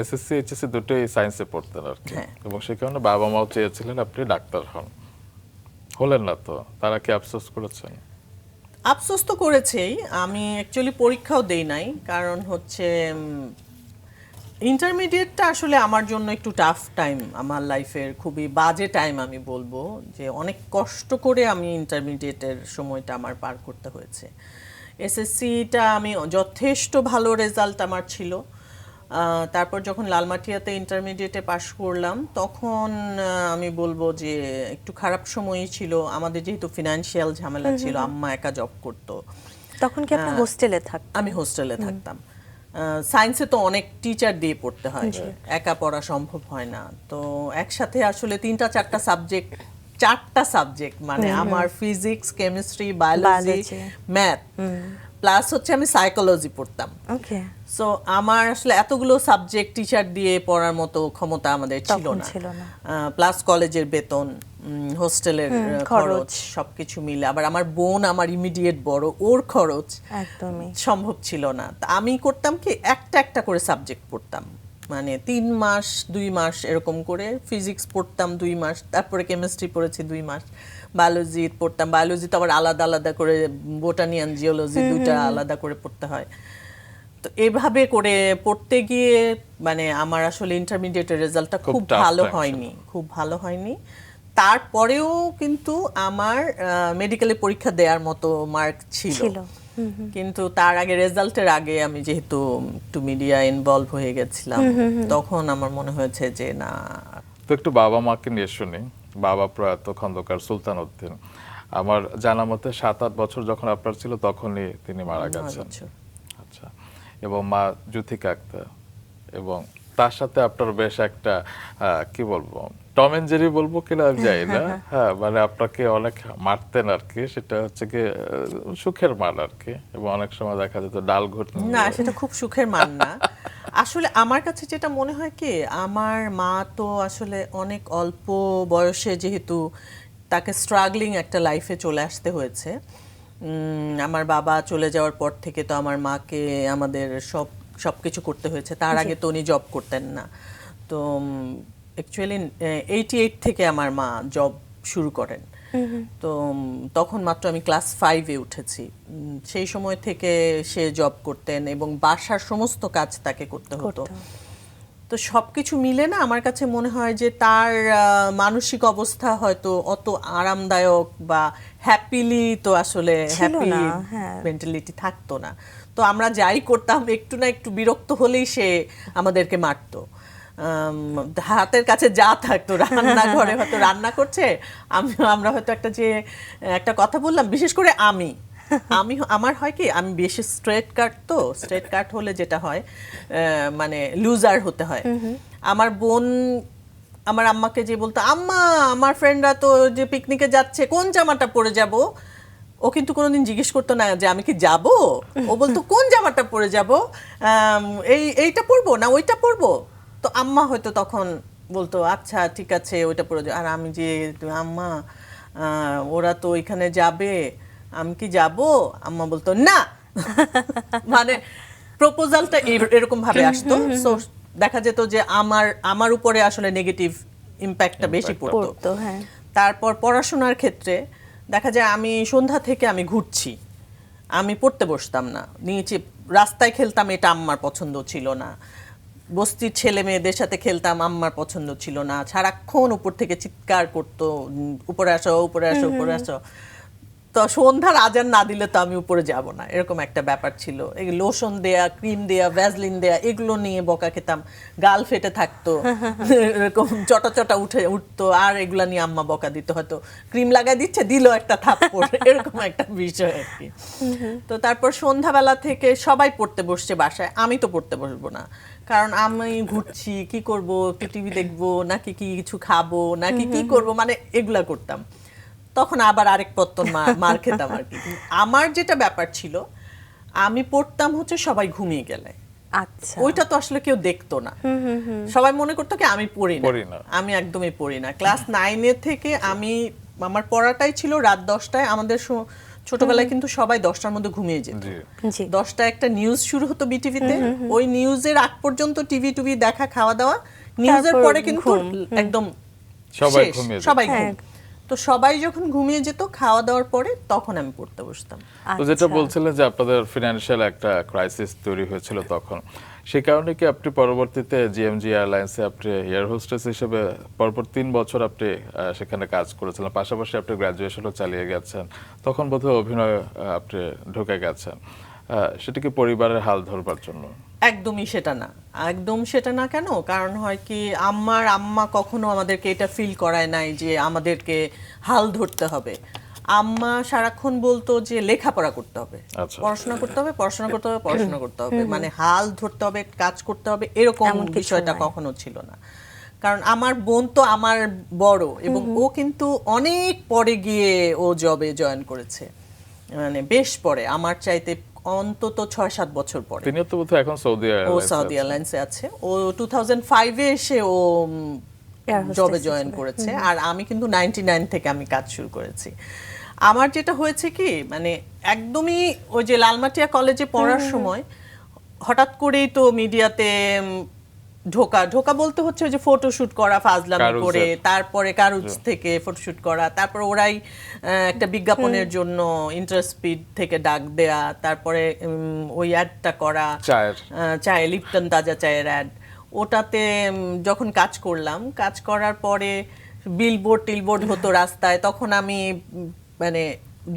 এসএসসি এইচএসসি দুটোই সায়েন্সে পড়তেন আর কি, এবং সেই কারণে বাবা মাও চেয়েছিলেন আপনি ডাক্তার হন, হলেন না। তো তারা কি আফসোস করেছেন? আফসোস তো করেছেই। আমি অ্যাকচুয়ালি পরীক্ষাও দেই নাই, কারণ হচ্ছে ইন্টারমিডিয়েটটা আসলে আমার জন্য একটু টাফ টাইম, আমার লাইফের খুবই বাজে টাইম। আমি বলবো যে অনেক কষ্ট করে আমি ইন্টারমিডিয়েটের সময়টা আমার পার করতে হয়েছে, এসএসসিটা আমি যথেষ্ট ভালো রেজাল্ট আমার ছিল। তারপর যখন লালমাটিয়াতে ইন্টারমিডিয়েটে পাশ করলাম তখন আমি বলবো যে একটু খারাপ সময়ই ছিল আমাদের, যেহেতু ফিনান্সিয়াল ঝামেলা ছিল, আম্মা একা জব করতো। তখন কি আপনি হোস্টেলে থাকতেন? আমি হোস্টেলে থাকতাম। সায়েন্সে তো অনেক টিচার দিয়ে পড়তে হয়, একা পড়া সম্ভব হয় না। তো একসাথে আসলে 3-4টা সাবজেক্ট মানে আমার physics, chemistry, biology, math, plus হচ্ছে আমি সাইকোলজি পড়তাম। ওকে। সো আমার আসলে এতগুলো সাবজেক্ট টিচার দিয়ে পড়ার মতো ক্ষমতা আমাদের ছিল না। প্লাস কলেজের বেতন, হোস্টেলের খরচ, সবকিছু মিলে, আবার আমার বোন আমার ইমিডিয়েট বড়, ওর খরচ একদমই সম্ভব ছিল না। তা আমি করতাম কি, একটা একটা করে সাবজেক্ট পড়তাম, মানে 3 মাস 2 মাস এরকম করে ফিজিক্স পড়তাম 2 মাস, তারপরে কেমিস্ট্রি পড়েছি 2 মাস, বায়োলজি পড়তাম। বায়োলজি তো আবার আলাদা আলাদা করে, বোটানিয়ান, জিওলজি দুইটা আলাদা করে পড়তে হয়। তো এইভাবে করে পড়তে গিয়ে মানে আমার আসলে ইন্টারমিডিয়েটের রেজাল্টটা খুব ভালো হয়নি। তারপরেও কিন্তু আমার মেডিকেলে পরীক্ষা দেওয়ার মতো মার্ক ছিল। কিন্তু তার আগে, রেজাল্টের আগে আমি যেহেতু একটু মিডিয়া ইনভলভ হয়ে গেছিলাম, তখন আমার মনে হয়েছে যে না। তো একটু বাবা মাকে নিয়ে শুনি। বাবা প্রয়াত খন্দকার সুলতান উদ্দিন, আমার জানা মতে 7-8 বছর যখন আপনার ছিল তখনই তিনি মারা গেছেন। আচ্ছা। এবং মা জুথিকা আক্তার, এবং তার সাথে আপনার বেশ একটা কি বলবো, টম এন্ড জেরি বলবো কিনা আমি জানি না, হ্যাঁ, মানে আপনাকে অনেক মারতেন আর কি, সেটা হচ্ছে কি সুখের মার আর কি, এবং অনেক সময় দেখা যেত ডাল ঘুটনি। না, সেটা খুব সুখের মার না। আসলে আমার কাছে যেটা মনে হয় কি, আমার মা তো আসলে অনেক অল্প বয়সে, যেহেতু তাকে স্ট্রাগলিং একটা লাইফে চলে আসতে হয়েছে। আমার বাবা চলে যাওয়ার পর থেকে তো আমার মাকে আমাদের সবকিছু করতে হয়েছে। তার আগে তো উনি জব করতেন না। তো অ্যাকচুয়ালি 88 থেকে আমার মা জব শুরু করেন। তো তখন মাত্র আমি ক্লাস 5-এ উঠেছি। সেই সময় থেকে সে জব করতেন এবং বাসার সমস্ত কাজ তাকে করতে হতো। তো সবকিছু মিলে না আমার কাছে মনে হয় যে তার মানসিক অবস্থা হয়তো অত আরামদায়ক বা হ্যাপিলি তো আসলে হ্যাপি মেন্টালিটি থাকতো না। তো আমরা যাই করতাম, একটু না একটু বিরক্ত হলেই সে আমাদেরকে মারতো। হাতের কাছে যা থাকতো, রান্নাঘরে হয়তো রান্না করছে, আমরা হয়তো একটা কথা বললাম, বিশেষ করে আমার হয় কি, আমি বেশি স্ট্রেট কাট হলে যেটা হয় মানে লুজার হতে হয়। আমার বোন আমার আম্মাকে যে বলতো, আম্মা আমার ফ্রেন্ডরা তো যে পিকনিকে যাচ্ছে, কোন জামাটা পরে যাব? ও কিন্তু কোনোদিন জিজ্ঞেস করতো না যে আমি কি যাব, ও বলতো কোন জামাটা পরে যাব, এইটা পরবো না ওইটা পরবো। তো আম্মা হয়তো তখন বলতো আচ্ছা ঠিক আছে ওইটা পরে যাও। আর আমি যে, আম্মা ওরা তো ওইখানে যাবে, আমি কি যাব? আম্মা বলতো না। মানে প্রপোজালটা এরকম ভাবে আসতো। সো দেখা যেত যে আমার উপরে আসলে নেগেটিভ ইম্প্যাক্টটা বেশি পড়তো। তারপর পড়াশোনার ক্ষেত্রে দেখা যায় আমি সন্ধ্যা থেকে আমি ঘুরছি, আমি পড়তে বসতাম না, নিচে রাস্তায় খেলতাম, এটা আম্মার পছন্দ ছিল না। বস্তির ছেলে মেয়েদের সাথে খেলতাম, আম্মার পছন্দ ছিল না। সারাক্ষণ উপর থেকে চিৎকার করতো, উপরে আসো উপরে আসো উপরে আসো। তো সন্ধ্যার আজান না দিলে তো আমি উপরে যাব না, এরকম একটা ব্যাপার ছিল। এই লোশন দেয়া, ক্রিম দেয়া, ভ্যাসলিন দেয়া, এগুলো নিয়ে বকা খেতাম, গাল ফেটে থাকতো, এরকম চটা উঠতো, আর এগুলা নিয়ে আম্মা বকা দিত। হয়তো ক্রিম লাগাই দিচ্ছে, দিল একটা থাপ্পড়, এরকম একটা বিষয় আর কি। তো তারপর সন্ধ্যাবেলা থেকে সবাই পড়তে বসছে বাসায়, আমি তো পড়তে বসবো না, কারণ আমি ঘুরছি, কি করব, একটু টিভি দেখবো নাকি কিছু খাবো নাকি কি করব, মানে এগুলা করতাম। তখন আবার আরেক পত্তন মার খেতাম আর কি। আমার যেটা ব্যাপার ছিল, আমি পড়তাম হচ্ছে সবাই ঘুমিয়ে গেলে। আচ্ছা, ওইটা তো আসলে কেউ দেখতো না, সবাই মনে করতো কি আমি পড়ি না। আমি একদমই পড়ি না। ক্লাস 9 থেকে আমার পড়াটাই ছিল রাত 10টায়। আমাদের ছোটবেলায় কিন্তু সবাই 10টার মধ্যে ঘুমিয়ে যেত। 10টায় একটা নিউজ শুরু হতো বিটিভিতে, ওই নিউজের আগ পর্যন্ত টিভি দেখা, খাওয়া দাওয়া, নিউজের পরে কিন্তু একদম সবাই ঘুম। তো সবাই যখন ঘুমিয়ে যেত, খাওয়া দাওয়ার পরে তখন আমি পড়তে বসতাম। তো যেটা বলছিলেন যে আপনাদের ফিনান্সিয়াল একটা ক্রাইসিস তৈরি হয়েছিল তখন, সেই কারণে কি আপনি পরবর্তীতে জিএমজি এয়ারলাইন্সে আপনি এয়ার হোস্টেস হিসেবে পরপর 3 বছর আপনি সেখানে কাজ করেছিলেন, পাশাপাশি আপনি গ্র্যাজুয়েশনও চালিয়ে গেছেন, তখন বোধহয় অভিনয় আপনি ঢুকে গেছেন, সেটা কি পরিবারের হাল ধরবার জন্য? একদমই সেটা না, একদম সেটা না। কেন? কারণ হয় কি, আম্মা কখনো আমাদেরকে এটা ফিল করায় নাই যে আমাদেরকে হাল ধরতে হবে। আম্মা সারাক্ষণ বলতো যে লেখাপড়া করতে হবে, আচ্ছা। পড়াশোনা করতে হবে, পড়াশোনা করতে হবে, পড়াশোনা করতে হবে, মানে হাল ধরতে হবে, কাজ করতে হবে, এরকম এমন কিছু বিষয়টা নয়। কখনো ছিল না। কারণ আমার বোন তো আমার বড়, এবং ও কিন্তু অনেক পরে গিয়ে ও জবে জয়েন করেছে, মানে বেশ পরে, আমার চাইতে অন্তত 6-7 বছর পরে। তিনিও তো বোধহয় এখন সৌদি ও এয়ারলাইন্সে সৌদি আছেন। এয়ারলাইন্সে আছে। ও 2005-এ এসে ও Air hostess জবে জয়েন হিসেবে। করেছে, আর আমি কিন্তু 99 থেকে আমি কাজ শুরু করেছি। আমার যেটা হয়েছে কি, মানে একদমই ওই যে লালমাটিয়া কলেজে পড়ার সময় হঠাৎ করেই তো মিডিয়াতে ঢোকা বলতে হচ্ছে ওই যে ফটোশুট করা ফাজলামি কারুজের। করে, তারপরে কারুজ থেকে ফটোশুট করা, তারপর ওরাই একটা বিজ্ঞাপনের জন্য ইন্টারস্পিড থেকে ডাক দেয়া, তারপরে ওই অ্যাডটা করা, চায়ে লিপটন তাজা চায়ের অ্যাড, ওটাতে যখন কাজ করলাম, কাজ করার পরে টিলবোর্ড হতো রাস্তায়, তখন আমি মানে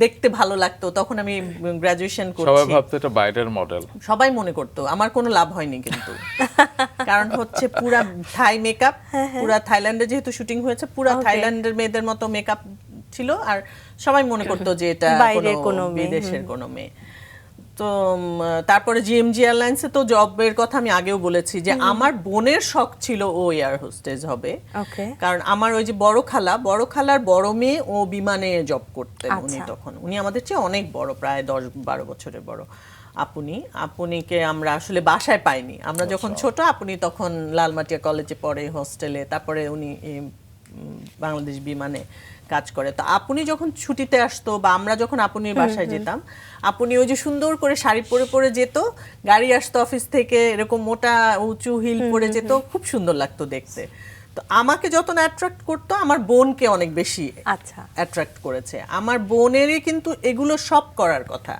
দেখতে ভালো লাগতো, তখন আমি গ্রাজুয়েশন সবাই করছি। ভাবতো এটা বাইরের মডেল। সবাই মনে করতো, আমার কোনো লাভ হয়নি কিন্তু। কারণ হচ্ছে পুরা থাই মেকআপ, পুরা থাইল্যান্ডে যেহেতু শুটিং হয়েছে, পুরা Okay. থাইল্যান্ডের মেয়েদের মতো মেকআপ ছিল, আর সবাই মনে করতো যে এটা বাইরের কোনো কোনো মেয়ে, বিদেশের কোনো মেয়ে। তো তারপরে জিএমজি এয়ারলাইন্সে তো জবের কথা আমি আগেও বলেছি যে আমার বোনের শখ ছিল ও এয়ার হোস্টেস হবে। ওকে। কারণ আমার ওই যে বড় খালার বড় মেয়ে ও বিমানে জব করতেন উনি, আচ্ছা। তখন উনি আমাদের চেয়ে অনেক বড়, প্রায় 10-12 বছরের বড়। আপুনিকে আমরা আসলে বাসায় পাইনি, আমরা যখন ছোট, আপনি তখন লালমাটিয়া কলেজে পড়ে হোস্টেলে, তারপরে উনি বাংলাদেশ বিমানে কাজ করে। তো আপনি যখন ছুটিতে আসতো বা আমরা যখন আপুনির বাসায় যেতাম, আপনি ওই যে সুন্দর করে শাড়ি পরে পরে যেত, গাড়ি আসতো অফিস থেকে, এরকম মোটা উঁচু হিল পরে যেত, খুব সুন্দর লাগতো দেখতে। তো আমাকে যত না অ্যাট্রাক্ট করতো, আমার বোনকে অনেক বেশি আচ্ছা। অ্যাট্রাক্ট করেছে। আমার বোনেরই কিন্তু এগুলো সব করার কথা,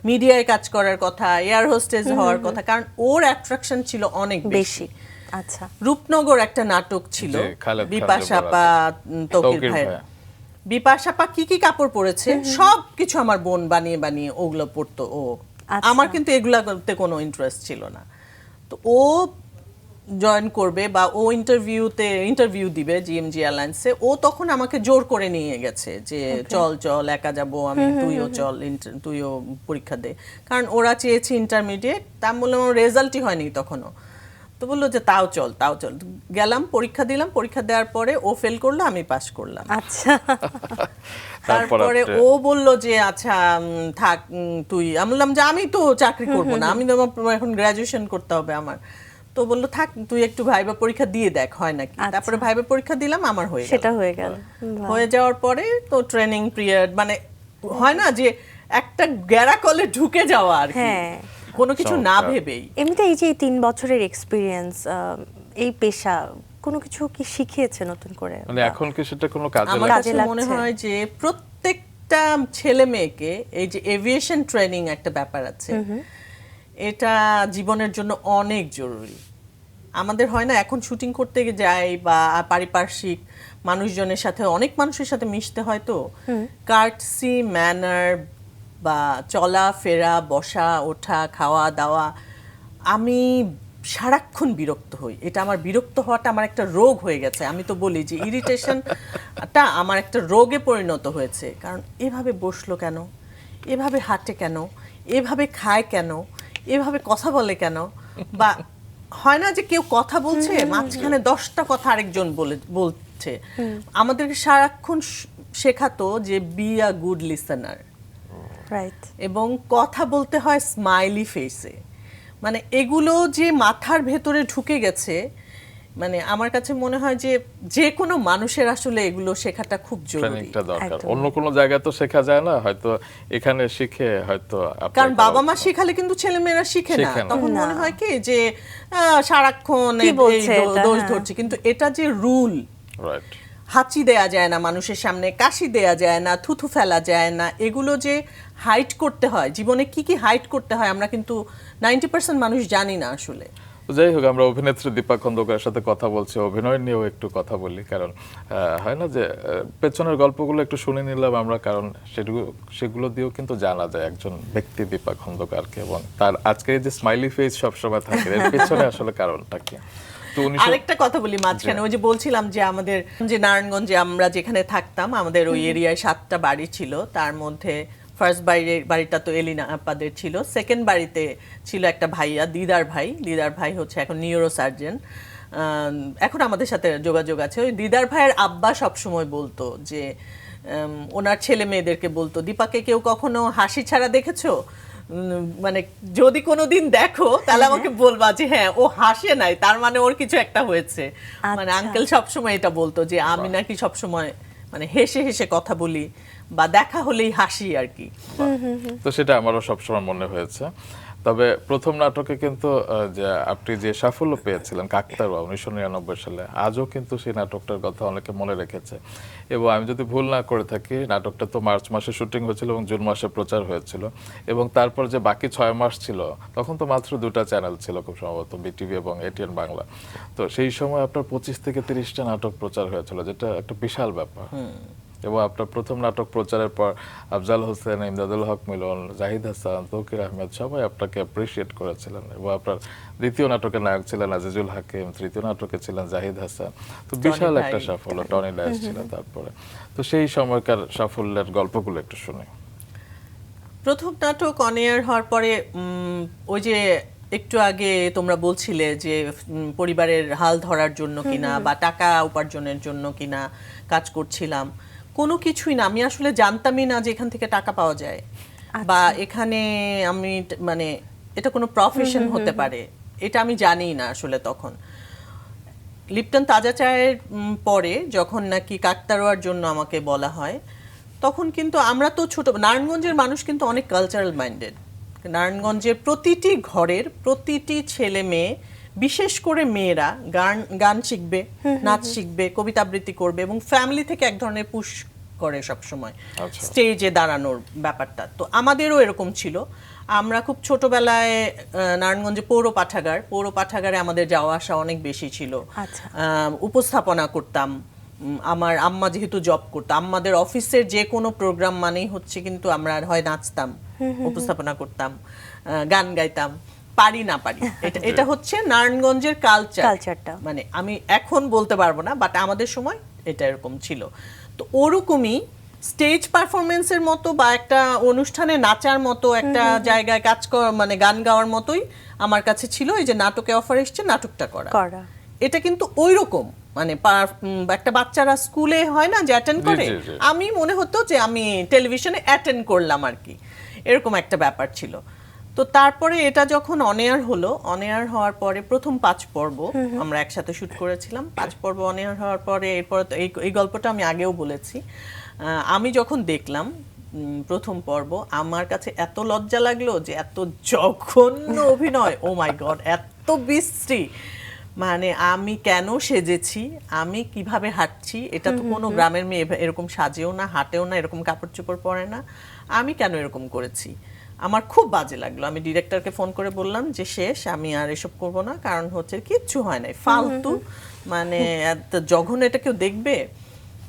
মিডিয়ায় কাজ করার কথা, এয়ার হোস্টেস হওয়ার কথা, কারণ ওর অ্যাট্রাকশন ছিল অনেক বেশি। বেশি। আচ্ছা। রূপনগর একটা নাটক ছিল, জি, খালেদ খান বিপাশাপা, তৌকির তৌকির ভাই, ভাইয়া। বিপাশাপা কি কাপড় পরেছে সব কিছু আমার বোন বানিয়ে বানিয়ে ওগুলো পরতো ও। আচ্ছা। আমার কিন্তু এগুলাতে কোনো ইন্টারেস্ট ছিল না। তো ও জয়েন করবে বা ও ইন্টারভিউ দিবে জিএমজি এয়ারলাইন্সে, ও তখন আমাকে জোর করে নিয়ে গেছে যে চল একা যাবো আমি, তুইও চল, তুইও পরীক্ষা দে। কারণ ওরা চেয়েছে ইন্টারমিডিয়েট, তা বললাম আমার রেজাল্টই হয়নি তখনও। তো বললো যে তাও চল। গেলাম, পরীক্ষা দিলাম, পরীক্ষা দেওয়ার পরে ও ফেল করলো, আমি পাস করলাম। আচ্ছা। তারপরে ও বলল যে আচ্ছা থাক তুই, আমি বললাম যে আমি তো চাকরি করব না, আমি তো এখন গ্রাজুয়েশন করতে হবে আমার। তো বললো থাক তুই একটু ভাইবা পরীক্ষা দিয়ে দেখ হয় নাকি। আচ্ছা। তারপরে ভাইবা পরীক্ষা দিলাম, আমার হয়ে গেল। সেটা হয়ে গেল। হয়ে যাওয়ার পরে তো ট্রেনিং পিরিয়ড, মানে হয় না যে একটা গ্যারাকলে ঢুকে যাওয়া আর কি, হ্যাঁ। কোনো কিছু না চমৎকার। ভেবেই। এমনিতে এই যে 3 বছরের এক্সপিরিয়েন্স, এই পেশা কোনো কিছু কি শিখিয়েছে নতুন করে? মানে এখন কি সেটা কোনো কাজে আমার লাগে? কাজে কাছে মনে লাগছে। হয় যে প্রত্যেকটা ছেলে মেয়েকে এই যে এভিয়েশন ট্রেনিং একটা ব্যাপার আছে, এটা জীবনের জন্য অনেক জরুরি। আমাদের হয় না এখন শুটিং করতে যাই বা পারিপার্শ্বিক মানুষজনের সাথে, অনেক মানুষের সাথে মিশতে হয়, তো কার্টসি ম্যানার বা চলা ফেরা, বসা ওঠা, খাওয়া দাওয়া, আমি সারাক্ষণ বিরক্ত হই। এটা আমার বিরক্ত হওয়াটা আমার একটা রোগ হয়ে গেছে। আমি তো বলি যে ইরিটেশনটা আমার একটা রোগে পরিণত হয়েছে। কারণ এভাবে বসলো কেন, এভাবে হাঁটে কেন, এভাবে খায় কেন, এভাবে কথা বলে কেন, বা হয় না যে কেউ কথা বলছে মাঝখানে 10টা কথা আরেকজন বলছে। আমাদেরকে সারাক্ষণ শেখাতো যে be a good listener, right. এবং কথা বলতে হয় স্মাইলি ফেসে। মানে এগুলো যে মাথার ভেতরে ঢুকে গেছে, মানে আমার কাছে মনে হয় যে যে কোনো মানুষের আসলে এগুলো শেখাটা খুব জরুরি। ট্রেনিংটা দরকার, একদম। অন্য কোনো জায়গায় তো শেখা যায় না, হয়তো এখানে শিখে হয়তো apply কারণ করা বাবা মা উচিত। শেখালে কিন্তু ছেলে মেয়েরা শিখে না। শেখে না। তখন না। মনে হয় কি যে সারাক্ষণ কি এই বলছে এটা, দোষ হ্যাঁ। ধরছে, কিন্তু এটা যে রুল। রাইট। হাঁচি দেয়া যায় না মানুষের সামনে, কাশি দেয়া যায় না, থুথু ফেলা যায় না, এগুলো যে হাইড করতে হয়, জীবনে কি কি হাইড করতে হয় আমরা কিন্তু 90% মানুষ জানি না আসলে। তো যাই হোক, আমরা অভিনেত্রী দীপা খন্দকারের সাথে কথা বলছি, অভিনয় নিয়েও একটু কথা বলি, কারণ হয় না যে পেছনের গল্পগুলো একটু শুনে নিলাম আমরা, কারণ সেগুলো দিয়েও কিন্তু জানা যায় একজন ব্যক্তি দীপা খন্দকারকে, এবং তার আজকে যে স্মাইলি ফেস সবসময় থাকে এর পেছনে আসলে কারণটা কি। তো আরেকটা কথা বলি মাঝখানে, ওই যে বলছিলাম যে আমাদের যে নারায়ণগঞ্জে আমরা যেখানে থাকতাম, আমাদের ওই এরিয়ায় 7টা বাড়ি ছিল, তার মধ্যে ফার্স্ট বাড়িটা তো এলিনা আপাদের ছিল, সেকেন্ড বাড়িতে ছিল একটা ভাইয়া, দিদার ভাই হচ্ছে এখন নিউরো সার্জন, এখন আমাদের সাথে যোগাযোগ আছে। ওই দিদার ভাইয়ের আব্বা সবসময় বলতো যে ওনার ছেলে মেয়েদেরকে বলতো, দীপাকে কেউ কখনো হাসি ছাড়া দেখেছো? মানে যদি কোনোদিন দেখো তাহলে আমাকে বলবা যে হ্যাঁ ও হাসে নাই, তার মানে ওর কিছু একটা হয়েছে। মানে আঙ্কেল সবসময় এটা বলতো যে আমি নাকি সবসময় মানে হেসে হেসে কথা বলি বা দেখা হলেই হাসি আর কি। তো সেটা আমারও সবসময় মনে হয়েছে। তবে প্রথম নাটকে কিন্তু যে আপনি যে সাফল্য পেয়েছিলেন কাকতারুয়া 1999 সালে, আজও কিন্তু সেই নাটকটার কথা অনেকে মনে রেখেছে। এবং আমি যদি ভুল না করে থাকি, নাটকটা তো মার্চ মাসে শুটিং হয়েছিল এবং জুন মাসে প্রচার হয়েছিল, এবং তারপর যে বাকি 6 মাস ছিল তখন তো মাত্র 2টা চ্যানেল ছিল খুব সম্ভবত, বিটিভি এবং এটিএন বাংলা। তো সেই সময় আপনার 25 থেকে 30টা নাটক প্রচার হয়েছিল, যেটা একটা বিশাল ব্যাপার। এবং আপনার প্রথম নাটক প্রচারের পর আফজাল হোসেন, ইমদাদুল হক মিলন, জাহিদ হাসান, তৌকির আহমেদ সবাই আপনাকে অ্যাপ্রিসিয়েট করেছিলেন। এবং আপনার দ্বিতীয় নাটকের নায়ক ছিলেন আজিজুল হাকিম, তৃতীয় নাটকে ছিলেন জাহিদ হাসান। তো বিশাল একটা সাফল্য, টনি ডায়েস ছিলেন তারপরে। তো সেই সময়কার সাফল্যের গল্পগুলো একটু শুনি। প্রথম নাটক অন এয়ার হওয়ার পরে ওই যে একটু আগে তোমরা বলছিলে যে পরিবারের হাল ধরার জন্য কিনা বা টাকা উপার্জনের জন্য কিনা কাজ করছিলাম, কোনো কিছুই না। আমি আসলে জানতামই না যে এখান থেকে টাকা পাওয়া যায় বা এখানে আমি মানে এটা কোনো প্রফেশন হতে পারে, এটা আমি জানি না আসলে। তখন লিপটন তাজা চায়ের পরে যখন নাকি কাকতারুয়ার জন্য আমাকে বলা হয়, তখন কিন্তু আমরা তো ছোট, নারায়ণগঞ্জের মানুষ কিন্তু অনেক কালচারাল মাইন্ডেড। নারায়ণগঞ্জের প্রতিটি ঘরের প্রতিটি ছেলে মেয়ে, বিশেষ করে মেয়েরা গান শিখবে, নাচ শিখবে, কবিতা আবৃত্তি করবে, এবং ফ্যামিলি থেকে এক ধরনের পুশ করে সব সময় স্টেজে দাঁড়ানোর ব্যাপারটা। তো আমাদেরও এরকম ছিল। আমরা খুব ছোটবেলায় নারায়ণগঞ্জে পৌর পাঠাগারে আমাদের যাওয়া আসা অনেক বেশি ছিল। উপস্থাপনা করতাম। আমার আম্মা যেহেতু জব করতো, আমাদের অফিসের যে কোনো প্রোগ্রাম মানেই হচ্ছে কিন্তু আমরা হয় নাচতাম, উপস্থাপনা করতাম, গান গাইতাম, পারি না পারি, এটা হচ্ছে নারায়ণগঞ্জের কালচারটা। মানে আমি এখন বলতে পারবো না, বাট আমাদের সময় এটা এরকম ছিল। তো ওরকমই স্টেজ পারফরমেন্সের মতো বা একটা অনুষ্ঠানে নাচার মতো একটা জায়গায় কাজ করা, মানে গান গাওয়ার মতোই আমার কাছে ছিল এই যে নাটকে অফার এসছে নাটকটা করা। এটা কিন্তু ওই রকম মানে একটা বাচ্চারা স্কুলে হয় না যে অ্যাটেন্ড করে, আমি মনে হতো যে আমি টেলিভিশনে অ্যাটেন্ড করলাম আর কি, এরকম একটা ব্যাপার ছিল। তো তারপরে এটা যখন অন এয়ার হওয়ার পরে প্রথম 5 পর্ব আমরা একসাথে শুট করেছিলাম। 5 পর্ব অন এয়ার হওয়ার পরে এরপর এই গল্পটা আমি আগেও বলেছি। আমি যখন দেখলাম প্রথম পর্ব, আমার কাছে এত লজ্জা লাগলো যে এত জঘন্য অভিনয়, ও মাই গড, এত বিশ্রী। মানে আমি কেন সেজেছি, আমি কিভাবে হাঁটছি, এটা তো কোনো গ্রামের মেয়ে এরকম সাজেও না, হাঁটেও না, এরকম কাপড় চোপড় পরে না, আমি কেন এরকম করেছি। আমার খুব বাজে লাগলো। আমি ডিরেক্টরকে ফোন করে বললাম যে শেষ, আমি আর এসব করব না, কারণ হচ্ছে কিচ্ছু হয় নাই, ফালতু, মানে জঘন্য, এটা কেউ দেখবে।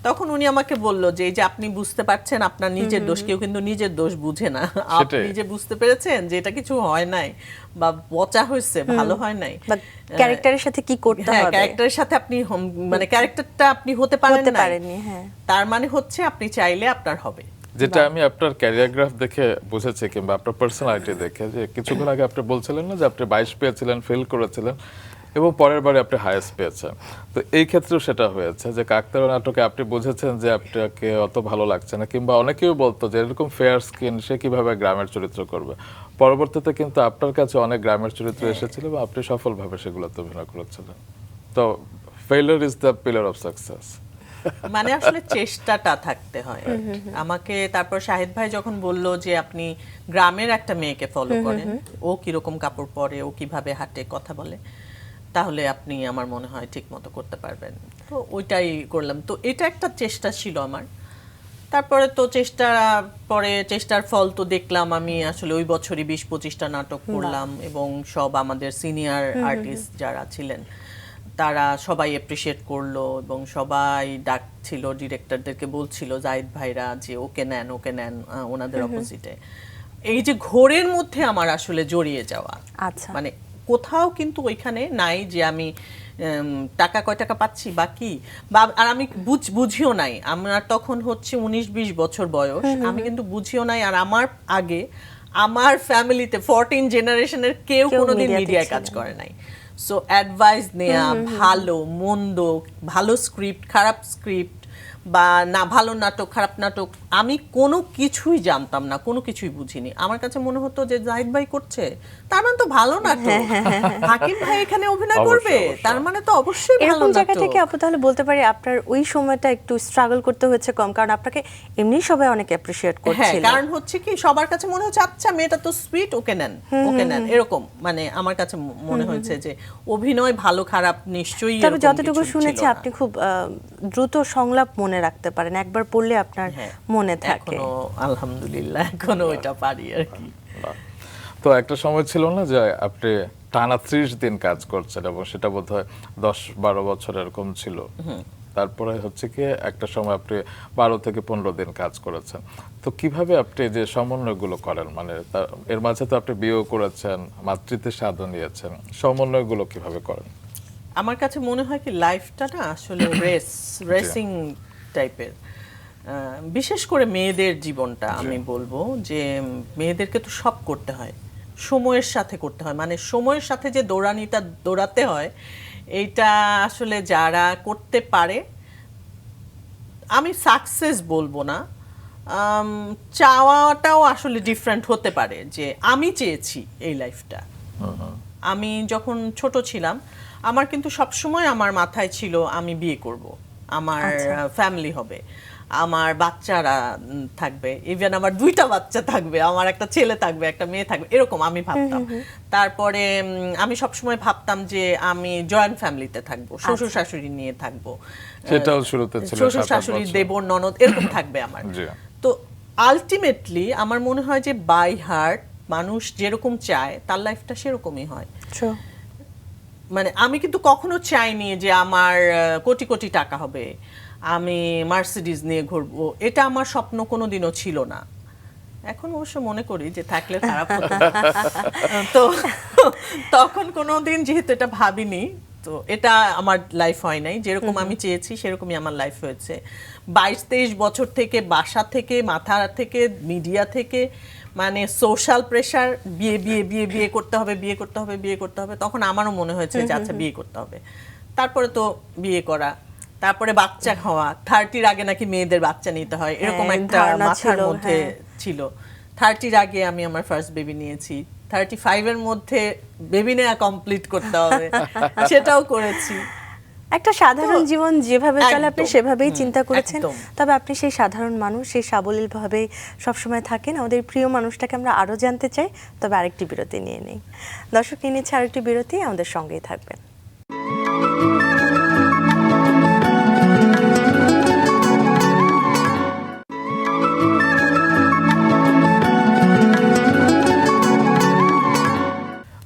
তখন উনি আমাকে বলল যে এই যে আপনি বুঝতে পারছেন আপনার নিজের দোষ, কেউ কিন্তু নিজের দোষ বুঝে না, আপনি যে বুঝতে পেরেছেন যে এটা কিছু হয় নাই বা পচা হয়েছে, ভালো হয় নাই, ক্যারেক্টারের সাথে কি করতে হবে, ক্যারেক্টারের সাথে আপনি মানে ক্যারেক্টারটা আপনি হতে পারেননি, তার মানে হচ্ছে আপনি চাইলে আপনার হবে। যেটা আমি আপনার ক্যারিয়ার গ্রাফ দেখে বুঝেছি, কিংবা আপনার পার্সোনালিটি দেখে, যে কিছুক্ষণ আগে আপনি বলছিলেন না যে আপনি 22 পেয়েছিলেন, ফেল করেছিলেন, এবং পরের বারে আপনি হাইয়েস্ট পেয়েছেন। তো এই ক্ষেত্রেও সেটা হয়েছে যে কাকতারুয়া নাটকে আপনি বুঝেছেন যে আপনাকে অত ভালো লাগছে না, কিংবা অনেকেও বলতো যে এরকম ফেয়ার স্কিন, সে কিভাবে গ্রামের চরিত্র করবে। পরবর্তীতে কিন্তু আপনার কাছে অনেক গ্রামের চরিত্র এসেছিল এবং আপনি সফলভাবে সেগুলোতে অভিনয় করেছিলেন। তো failure is the pillar of success. মানে আসলে চেষ্টাটা থাকতে হয়। আমাকে তারপর শাহিদ ভাই যখন বলল যে আপনি গ্রামের একটা মেয়েকে ফলো করেন, ও কিরকম কাপড় পরে, ও কিভাবে হাঁটে, কথা বলে, তাহলে আপনি আমার মনে হয় ঠিক মতো করতে পারবেন। তো ওইটাই করলাম। তো এটা একটা চেষ্টা ছিল আমার। তারপরে তো চেষ্টার ফল তো দেখলাম, আমি আসলে ওই বছরই 20-25টা নাটক করলাম এবং সব আমাদের সিনিয়র আর্টিস্ট যারা ছিলেন তারা সবাই অ্যাপ্রিসিয়েট করলো এবং সবাই ডাকছিল, ডিরেক্টরদেরকে বলছিল জাহিদ ভাইরা যে ওকে নেন ওনাদের অপোজিটে। এই যে ঘোরের মধ্যে আমার আসলে জড়িয়ে যাওয়া, আচ্ছা। মানে কোথাও কিন্তু ওইখানে নাই যে আমি টাকা কয় টাকা পাচ্ছি বাকি, বা আর আমি বুঝিও নাই, আমার তখন হচ্ছে 19-20 বছর বয়স, আমি কিন্তু বুঝিও নাই। আর আমার আগে আমার ফ্যামিলিতে 14 জেনারেশনের কেউ কোনোদিন মিডিয়াতে মিডিয়ায় কাজ করে নাই। সো অ্যাডভাইস নেয়া, ভালো মন্দ, ভালো স্ক্রিপ্ট খারাপ স্ক্রিপ্ট, বা না ভালো নাটক খারাপ নাটক, আমি কোনো কিছুই জানতাম না, কোনো কিছুই বুঝিনি। আমার কাছে মনে হতো যে জাহিদ ভাই করছে তার মানে তো ভালো নাটক, হাকিম ভাই এখানে অভিনয় করবে তার মানে তো অবশ্যই ভালো এরকম জায়গা নাটক। থেকে আপু তাহলে বলতে পারি আপনার ওই সময়টা একটু স্ট্রাগল করতে হয়েছে কম, কারণ আপনাকে এমনি সবাই অনেক অ্যাপ্রিশিয়েট হ্যাঁ, করছিল। কারণ হচ্ছে কি সবার কাছে মনে হচ্ছে আচ্ছা মেয়েটা তো সুইট, ওকে নেন এরকম, মানে আমার কাছে মনে হয়েছে যে অভিনয় ভালো খারাপ নিশ্চয়ই তবে এরকম যতটুকু কিছু ছিল শুনেছি না। আপনি খুব দ্রুত সংলাপ মনে রাখতে পারেন, একবার পড়লে আপনার হ্যাঁ, মনে থাকে। এখনো আলহামদুলিল্লাহ এখনো ওইটা পারি আর কি। বাহ। তো একটা সময় ছিল না যে আপনি টানা 30 দিন কাজ করছেন এবং সেটা বোধহয় 10-12 বছর এরকম ছিল। তারপরে হচ্ছে কি একটা সময় আপনি 12 থেকে 15 দিন কাজ করেছেন। তো কিভাবে আপনি যে সমন্বয়গুলো করেন, মানে এর মাঝে তো আপনি বিয়েও করেছেন, মাতৃত্বের স্বাদও নিয়েছেন, সমন্বয়গুলো কিভাবে করেন? আমার কাছে মনে হয় কি লাইফটা না আসলে রেসিং টাইপের, বিশেষ করে মেয়েদের জীবনটা আমি বলবো যে মেয়েদেরকে তো সব করতে হয়, সময়ের সাথে করতে হয়, মানে সময়ের সাথে যে দৌড়াতে হয় এইটা আসলে যারা করতে পারে, আমি সাকসেস বলবো না, চাওয়াটাও আসলে ডিফারেন্ট হতে পারে। যে আমি চেয়েছি এই লাইফটা, আমি যখন ছোট ছিলাম আমার কিন্তু সবসময় আমার মাথায় ছিল আমি বিয়ে করব, আমার ফ্যামিলি হবে, আমার বাচ্চারা থাকবে, ইভেন আমার 2টা বাচ্চা থাকবে, আমার একটা ছেলে থাকবে একটা মেয়ে থাকবে, এরকম আমি ভাবতাম। তারপরে আমি সবসময় ভাবতাম যে আমি জয়েন্ট ফ্যামিলিতে থাকবো, শ্বশুর শাশুড়ি নিয়ে থাকবো, সেটাও শুরুতে ছিল, শ্বশুর শাশুড়ি দেবর ননদ এরকম থাকবে আমার। তো আলটিমেটলি আমার মনে হয় যে বাই হার্ট মানুষ যেরকম চায় তার লাইফটা সেরকমই হয়। মানে আমি কিন্তু কখনো চাইনি যে আমার কোটি কোটি টাকা হবে, আমি মার্সিডিজ নিয়ে ঘুরবো, এটা আমার স্বপ্ন কোনোদিনও ছিল না। এখন অবশ্য মনে করি যে থাকলে খারাপ হতো না। তো তখন কোনোদিন যেহেতু এটা ভাবিনি, তো এটা আমার লাইফ হয় নাই, যেরকম আমি চেয়েছি সেরকমই আমার লাইফ হয়েছে। 22-23 বছর থেকে বাসা থেকে মাথা থেকে মিডিয়া থেকে, মানে সোশ্যাল প্রেশার, বিয়ে বিয়ে বিয়ে বিয়ে করতে হবে, বিয়ে করতে হবে, বিয়ে করতে হবে, তখন আমারও মনে হয়েছে যে আচ্ছা বিয়ে করতে হবে। তারপরে তো বিয়ে করা, তারপরে বাচ্চা হওয়া, 30-র আগে নাকি মেয়েদের বাচ্চা নিতে হয়, এরকম একটা মাথার মধ্যে ছিল। 30-র আগে আমি আমার ফার্স্ট বেবি নিয়েছি, 35-এর মধ্যে বেবি নেওয়া কমপ্লিট করতে হবে, সেটাও করেছি। একটা সাধারণ জীবন যেভাবে চলে আপনি সেভাবেই চিন্তা করেছেন, একদম। তবে আপনি সেই সাধারণ মানুষ, সেই সাবলীলভাবে সবসময় থাকেন। আমাদের প্রিয় মানুষটাকে আমরা আরও জানতে চাই, তবে আরেকটি বিরতি নিয়ে নেই। দর্শক, নিয়ে নিচ্ছে আরেকটি বিরতি, আমাদের সঙ্গেই থাকবেন।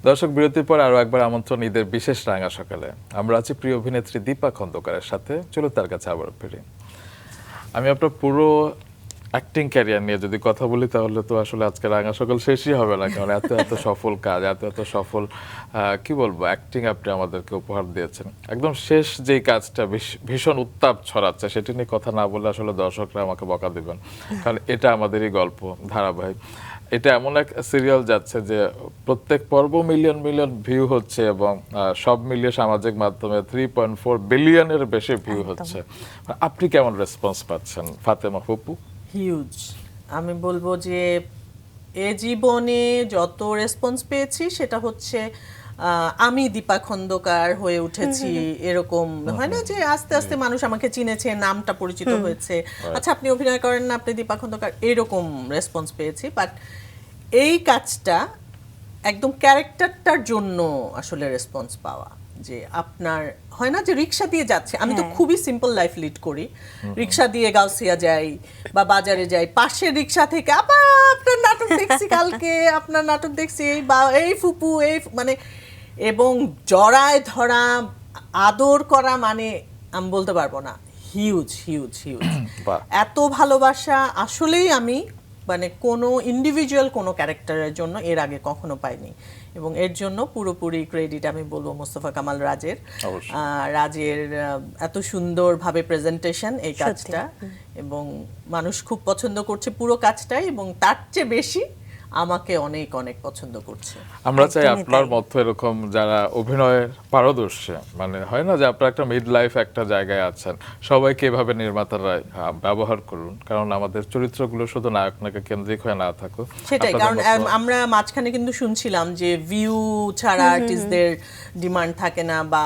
দর্শক, বিরতির পর আরো একবার আমন্ত্রণ ঈদের বিশেষ রাঙা সকালে। আমরা আছি প্রিয় অভিনেত্রী দীপা খন্দকারের সাথে। চলো তার কাছে আবার ফিরি। আমি আপনার পুরো অ্যাক্টিং ক্যারিয়ার নিয়ে যদি কথা বলি তাহলে তো আসলে আজকে রাঙা সকাল শেষই হবে না, কারণ এত এত সফল কাজ, এত এত সফল কি বলবো অ্যাক্টিং আপনি আমাদেরকে উপহার দিয়েছেন। একদম শেষ যেই কাজটা ভীষণ উত্তাপ ছড়াচ্ছে সেটি নিয়ে কথা না বললে আসলে দর্শকরা আমাকে বকা দিবেন, কারণ এটা আমাদেরই গল্প ধারাবাহিক। এটা এমন এক সিরিয়াল যাচ্ছে যে প্রত্যেক পর্ব মিলিয়ন মিলিয়ন ভিউ হচ্ছে এবং সব মিলিয়ে সামাজিক মাধ্যমে 3.4 বিলিয়নের বেশি ভিউ হচ্ছে। আপনি কেমন রেসপন্স পাচ্ছেন ফাতেমা ফুপু? হিউজ। আমি বলবো যে এ জীবনে যত রেসপন্স পেয়েছি সেটা হচ্ছে আমি দীপা খন্দকার হয়ে উঠেছি, এরকম হয় না যে আস্তে আস্তে মানুষ আমাকে চিনেছে, নামটা পরিচিত হয়েছে, আচ্ছা আপনি অভিনয় করেন না, আপনি দীপা খন্দকার, এরকম রেসপন্স পেয়েছি। বাট এই কাজটা একদম ক্যারেক্টারটার জন্য আসলে রেসপন্স পাওয়া, যে আপনার হয় না যে রিক্সা দিয়ে যাচ্ছে, আমি তো হ্যাঁ। খুবই সিম্পল লাইফ লিড করি, রিক্সা দিয়ে গাউসিয়া যাই বা বাজারে যাই, পাশের রিক্সা থেকে আপা আপনার নাটক দেখছি কালকে, আপনার নাটক দেখছি, এই বা এই ফুপু এই মানে, এবং জড়ায় ধরা আদর করা, মানে আমি বলতে পারবো না, হিউজ হিউজ হিউজ। বাহ। এত ভালোবাসা আসলেই আমি মানে কোনো ইন্ডিভিজুয়াল কোনো ক্যারেক্টারের জন্য এর আগে কখনো পাইনি, এবং এর জন্য পুরোপুরি ক্রেডিট আমি বলবো মোস্তফা কামাল রাজের। অবশ্যই। রাজের এত সুন্দরভাবে প্রেজেন্টেশন এই কাজটা, এবং মানুষ খুব পছন্দ করছে পুরো কাজটাই, এবং তার চেয়ে বেশি আমাকে অনেক অনেক পছন্দ করছে। আমরা চাই একদমই আপনার তাই। মতো এরকম যারা অভিনয়ের পারদর্শী, মানে হয় না যে আপনার একটা মিড লাইফ একটা জায়গায় আছেন, সবাইকে এভাবে নির্মাতারা ব্যবহার করুন, কারণ আমাদের চরিত্রগুলো শুধু নায়ক নায়িকা কেন্দ্রিক হয়ে না থাকুক। সেটাই, আপনাদের কারণ মতো- আমরা মাঝখানে কিন্তু শুনছিলাম যে ভিউ ছাড়া আর্টিস্টদের ডিমান্ড থাকে না, বা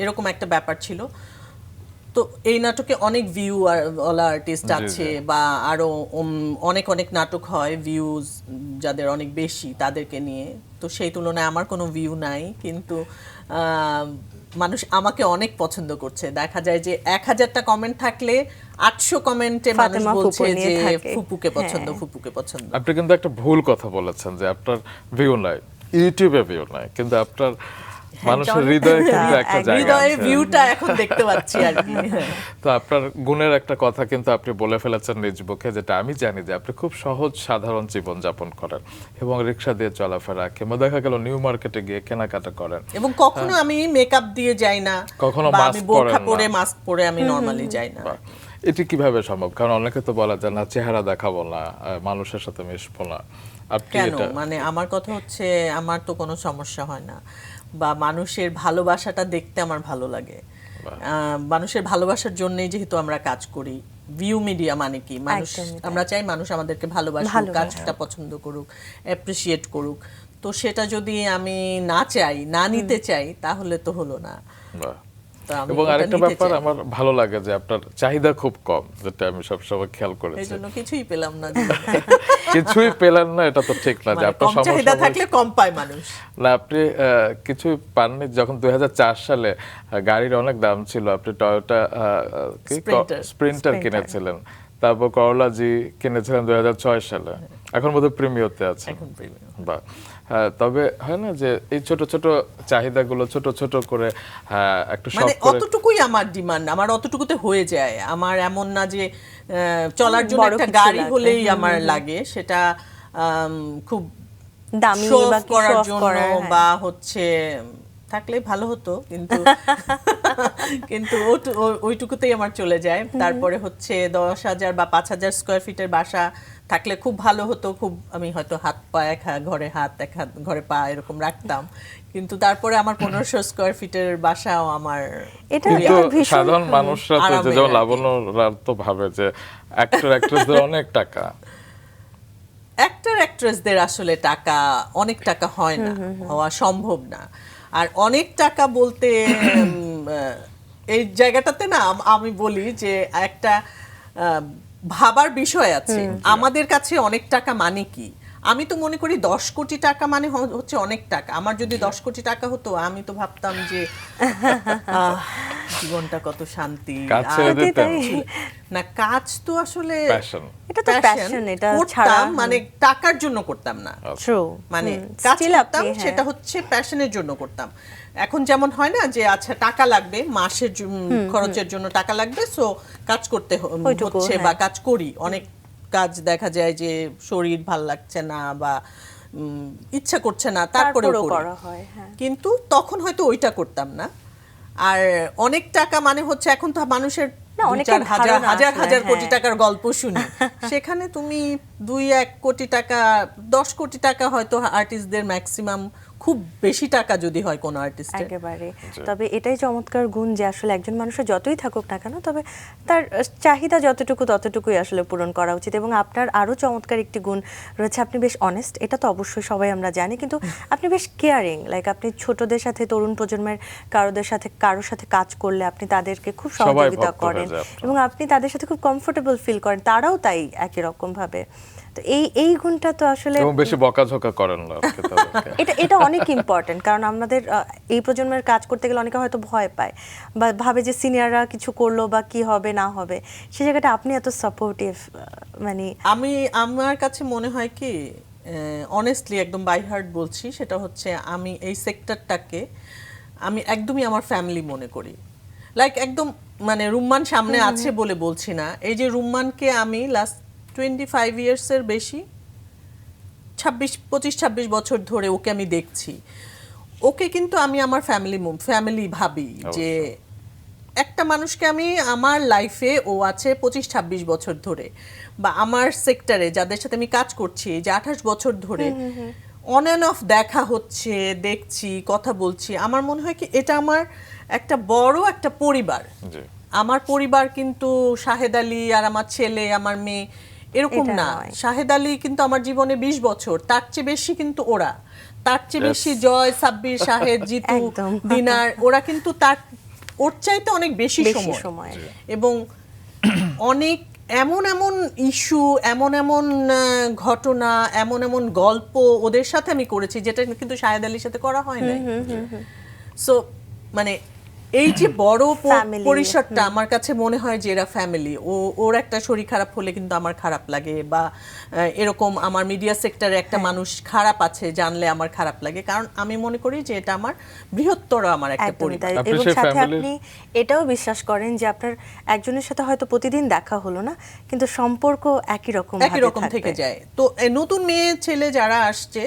এরকম একটা ব্যাপার ছিল। তো এই নাটকে অনেক ভিউ ওয়ালা আর্টিস্ট জি, আছে, জি। বা আরো অনেক অনেক নাটক হয় ভিউজ যাদের অনেক বেশি তাদেরকে নিয়ে, তো সেই তুলনায় আমার কোনো ভিউ নাই, কিন্তু মানুষ আমাকে অনেক পছন্দ করছে। দেখা যায় যে 1000টা কমেন্ট থাকলে 800 কমেন্টে মানুষ ফাতেমা ফুপু বলছে নিয়ে যে থাকে। ফুপুকে পছন্দ, হ্যাঁ। ফুপুকে পছন্দ। আপনি কিন্তু একটা ভুল কথা বলেছেন যে আপনার ভিউ নাই, ইউটিউবে ভিউ নাই, কিন্তু আপনার মানুষের হৃদয়ে কিন্তু একটা জায়গা হৃদয়ের আছে। ভিউটা এখন দেখতে পাচ্ছি আর কি। তো আপনার গুণের একটা কথা কিন্তু আপনি বলে ফেলেছেন নিজ মুখে, যেটা আমি জানি যে আপনি খুব সহজ সাধারণ জীবন যাপন করেন, এবং রিক্সা দিয়ে চলাফেরা, কিংবা দেখা গেল নিউ মার্কেটে গিয়ে কেনাকাটা করেন, এবং কখনো আমি মেকআপ দিয়ে যাই না, কখনো বা mask আমি বোরখা পরেন না। পরে মাস্ক পরে আমি নরমালি যাই না। বাহ। এটি কিভাবে সম্ভব? কারণ অনেকে তো বলা যায় না চেহারা দেখাবো না, মানুষের সাথে মিশবো না, আপনি কেন, এটা মানে আমার কথা হচ্ছে আমার তো কোনো সমস্যা হয় না, বা মানুষের ভালোবাসাটা দেখতে আমার ভালো লাগে। মানুষের ভালোবাসার জন্যই যেহেতু আমরা কাজ করি, ভিউ মিডিয়া মানে কি, মানুষ, একদমই তাই। আমরা চাই মানুষ আমাদেরকে ভালোবাসুক, ভালোবাসুক। কাজটা পছন্দ করুক, অ্যাপ্রিসিয়েট করুক। তো সেটা যদি আমি না চাই, না নিতে চাই, তাহলে তো হলো না। বাহ। তো আমি এবং ওটা আরেকটা নিতে ব্যাপার চাই। আমার ভালো লাগে যে আপনার চাহিদা খুব কম, যেটা আমি সবসময় খেয়াল এই করেছি। জন্য কিছুই পেলাম না জীবনে। কিছুই পেলেন না, এটা তো ঠিক না যে মানে আপনার কম চাহিদা সমস্যা থাকলে কম পায় মানুষ। না, আপনি কিছুই পাননি। যখন 2004 সালে গাড়ির অনেক দাম ছিল, আপনি টয়োটা Sprinter। স্প্রিন্টার কিনেছিলেন, তারপর করলা জি কিনেছিলেন 2006 সালে, এখন বোধহয় প্রিমিয়তে আছে। এখন premium। বাহ। তবে হয় না যে এই ছোট ছোট চাহিদাগুলো ছোট ছোট করে একটু শখ মানে করে অতটুকুই আমার ডিমান্ড, আমার অতটুকুতে হয়ে যায়। আমার এমন না যে চলার জন্য বড় একটা কিছু গাড়ি লাগবে। হলেই আমার লাগে, সেটা খুব দামি show বা off কি করার show off জন্য, করার, হ্যাঁ। বা হচ্ছে থাকলে ভালো হতো, কিন্তু কিন্তু ওইটুকুতেই আমার চলে যায়। তারপরে হচ্ছে 10,000 বা 5,000 স্কয়ার ফিটের বাসা থাকলে খুব ভালো হতো, খুব আমি হয়তো হাত পা এক ঘরে হাত, এক হাত ঘরে পা এরকম রাখতাম, কিন্তু তারপরে আমার 1500 স্কয়ার ফিটের বাসাও আমার এটা কিন্তু এটা ভীষণ সাধারণ মানুষরা তো আরামের যেমন আর কি। লাবণ্যরা তো ভাবে যে অ্যাক্টর অ্যাক্ট্রেসদের অনেক টাকা। অ্যাক্টর অ্যাক্ট্রেসদের আসলে টাকা, অনেক টাকা হয় না, হওয়া সম্ভব না। আর অনেক টাকা বলতে এই জায়গাটাতে না আমি বলি যে একটা ভাবার বিষয় আছে। আমাদের কাছে অনেক টাকা মানে কি? আমি তো মনে করি 10 কোটি টাকা মানে হচ্ছে অনেক টাকা। আমার যদি 10 কোটি টাকা হতো, আমি তো ভাবতাম যে জীবনটা কত শান্তি। কাজ আর ছেড়ে দিতেন। না, কাজ তো আসলে প্যাশন। এটা তো passion, এটা ছাড়া করতাম, মানে টাকার জন্য করতাম না, ট্রু, মানে কাজ স্টিল করতাম আপনি, হ্যাঁ। সেটা হচ্ছে প্যাশনের জন্য করতাম। এখন যেমন হয় না যে আচ্ছা টাকা লাগবে, মাসের খরচের জন্য টাকা লাগবে, সো কাজ করতে ওইটুকু, হচ্ছে, হ্যাঁ। বা কাজ করি। অনেক কাজ দেখা যায় যে শরীর ভাল লাগছে না, বা ইচ্ছা করছে না, তারপরেও তারপরেও করি। করা হয়, হ্যাঁ। কিন্তু তখন হয়তো ওইটা করতাম না। আর অনেক টাকা মানে হচ্ছে এখন তো মানুষের না, 2-4 অনেকের হাজার ধারণা হাজার আসলে, হাজার কোটি হ্যাঁ। টাকার গল্প শুনি। সেখানে তুমি 2-1 কোটি টাকা, 10 কোটি টাকা হয়তো আর্টিস্টদের ম্যাক্সিমাম, খুব বেশি টাকা যদি হয় কোনো আর্টিস্টের। একেবারে। তবে এটাই চমৎকার গুণ যে আসলে একজন মানুষের যতই থাকুক না কেন, তবে তার চাহিদা যতটুকু ততটুকুই আসলে পূরণ করা উচিত। এবং আপনার আরো চমৎকার একটি গুণ রয়েছে, আপনি বেশ অনেস্ট। এটা তো অবশ্যই সবাই আমরা জানি, কিন্তু আপনি বেশ কেয়ারিং। লাইক আপনি ছোটদের সাথে, তরুণ প্রজন্মের কারোর সাথে কাজ করলে আপনি তাদেরকে খুব সহযোগিতা ভক্ত হয়ে করেন, যায় আপনার। এবং আপনি তাদের সাথে খুব কমফোর্টেবল ফিল করেন, তারাও তাই একই রকম ভাবে। তো এই গুণটা তো আসলে এবং বেশি বকাঝকা করেন না আর কি তাদেরকে। এটা অনেক ইম্পর্টেন্ট, কারণ আমাদের এই প্রজন্মের কাজ করতে গেলে অনেকে হয়তো ভয় পায় বা ভাবে যে সিনিয়ররা কিছু করলো বা কি হবে না হবে, সেই জায়গাটা আপনি এত সাপোর্টিভ, মানে আমার কাছে মনে হয় কি, অনেস্টলি একদম বাই হার্ট বলছি, সেটা হচ্ছে আমি এই সেক্টরটাকে আমি একদমই আমার ফ্যামিলি মনে করি। লাইক একদম মানে রুম্মান সামনে আছে বলে বলছি না, এই যে রুম্মানকে আমি লাস্ট 25 ইয়ার্সের বেশি 25-26 বছর ধরে ওকে আমি দেখছি। ওকে কিন্তু আমি আমার ফ্যামিলি ভাবি যে একটা মানুষকে আমি আমার লাইফে ও আছে 25-26 বছর ধরে, বা আমার সেক্টরে যাদের সাথে আমি কাজ করছি যে 28 বছর ধরে অন অ্যান্ড অফ দেখা হচ্ছে, দেখছি, কথা বলছি। আমার মনে হয় কি এটা আমার একটা বড় একটা পরিবার। জি। আমার পরিবার কিন্তু শাহেদ আলী আর আমার ছেলে আমার মেয়ে এরকম এটা না। নয়। শাহেদ আলী কিন্তু আমার জীবনে 20 বছর, তার চেয়ে বেশি কিন্তু ওরা, তার চেয়ে বেশি জয়, সাব্বির, শাহেদ, জিতু, একদম। দিনার, ওরা কিন্তু ওর চাইতে অনেক বেশি সময় এবং অনেক এমন এমন ইস্যু, এমন এমন ঘটনা, এমন এমন গল্প ওদের সাথে আমি করেছি যেটা কিন্তু শাহেদ আলীর সাথে করা হয় নাই। সো মানে এই যে বড় Family, পরিসরটা আমার কাছে মনে হয় যে এরা ফ্যামিলি। ওর একটা শরীর খারাপ হলে কিন্তু আমার খারাপ লাগে, বা এরকম আমার মিডিয়া সেক্টরে একটা মানুষ খারাপ আছে জানলে আমার খারাপ লাগে, কারণ আমি মনে করি যে এটা আমার বৃহত্তর আমার একটা একদমই পরিবার। তাই। আপনি এবং সেই সাথে family-র- আপনি এটাও বিশ্বাস করেন যে আপনার একজনের সাথে হয়তো প্রতিদিন দেখা হলো না, কিন্তু সম্পর্ক একই রকম একই রকম থেকে যায়। তো নতুন মেয়ে ছেলে যারা আসছে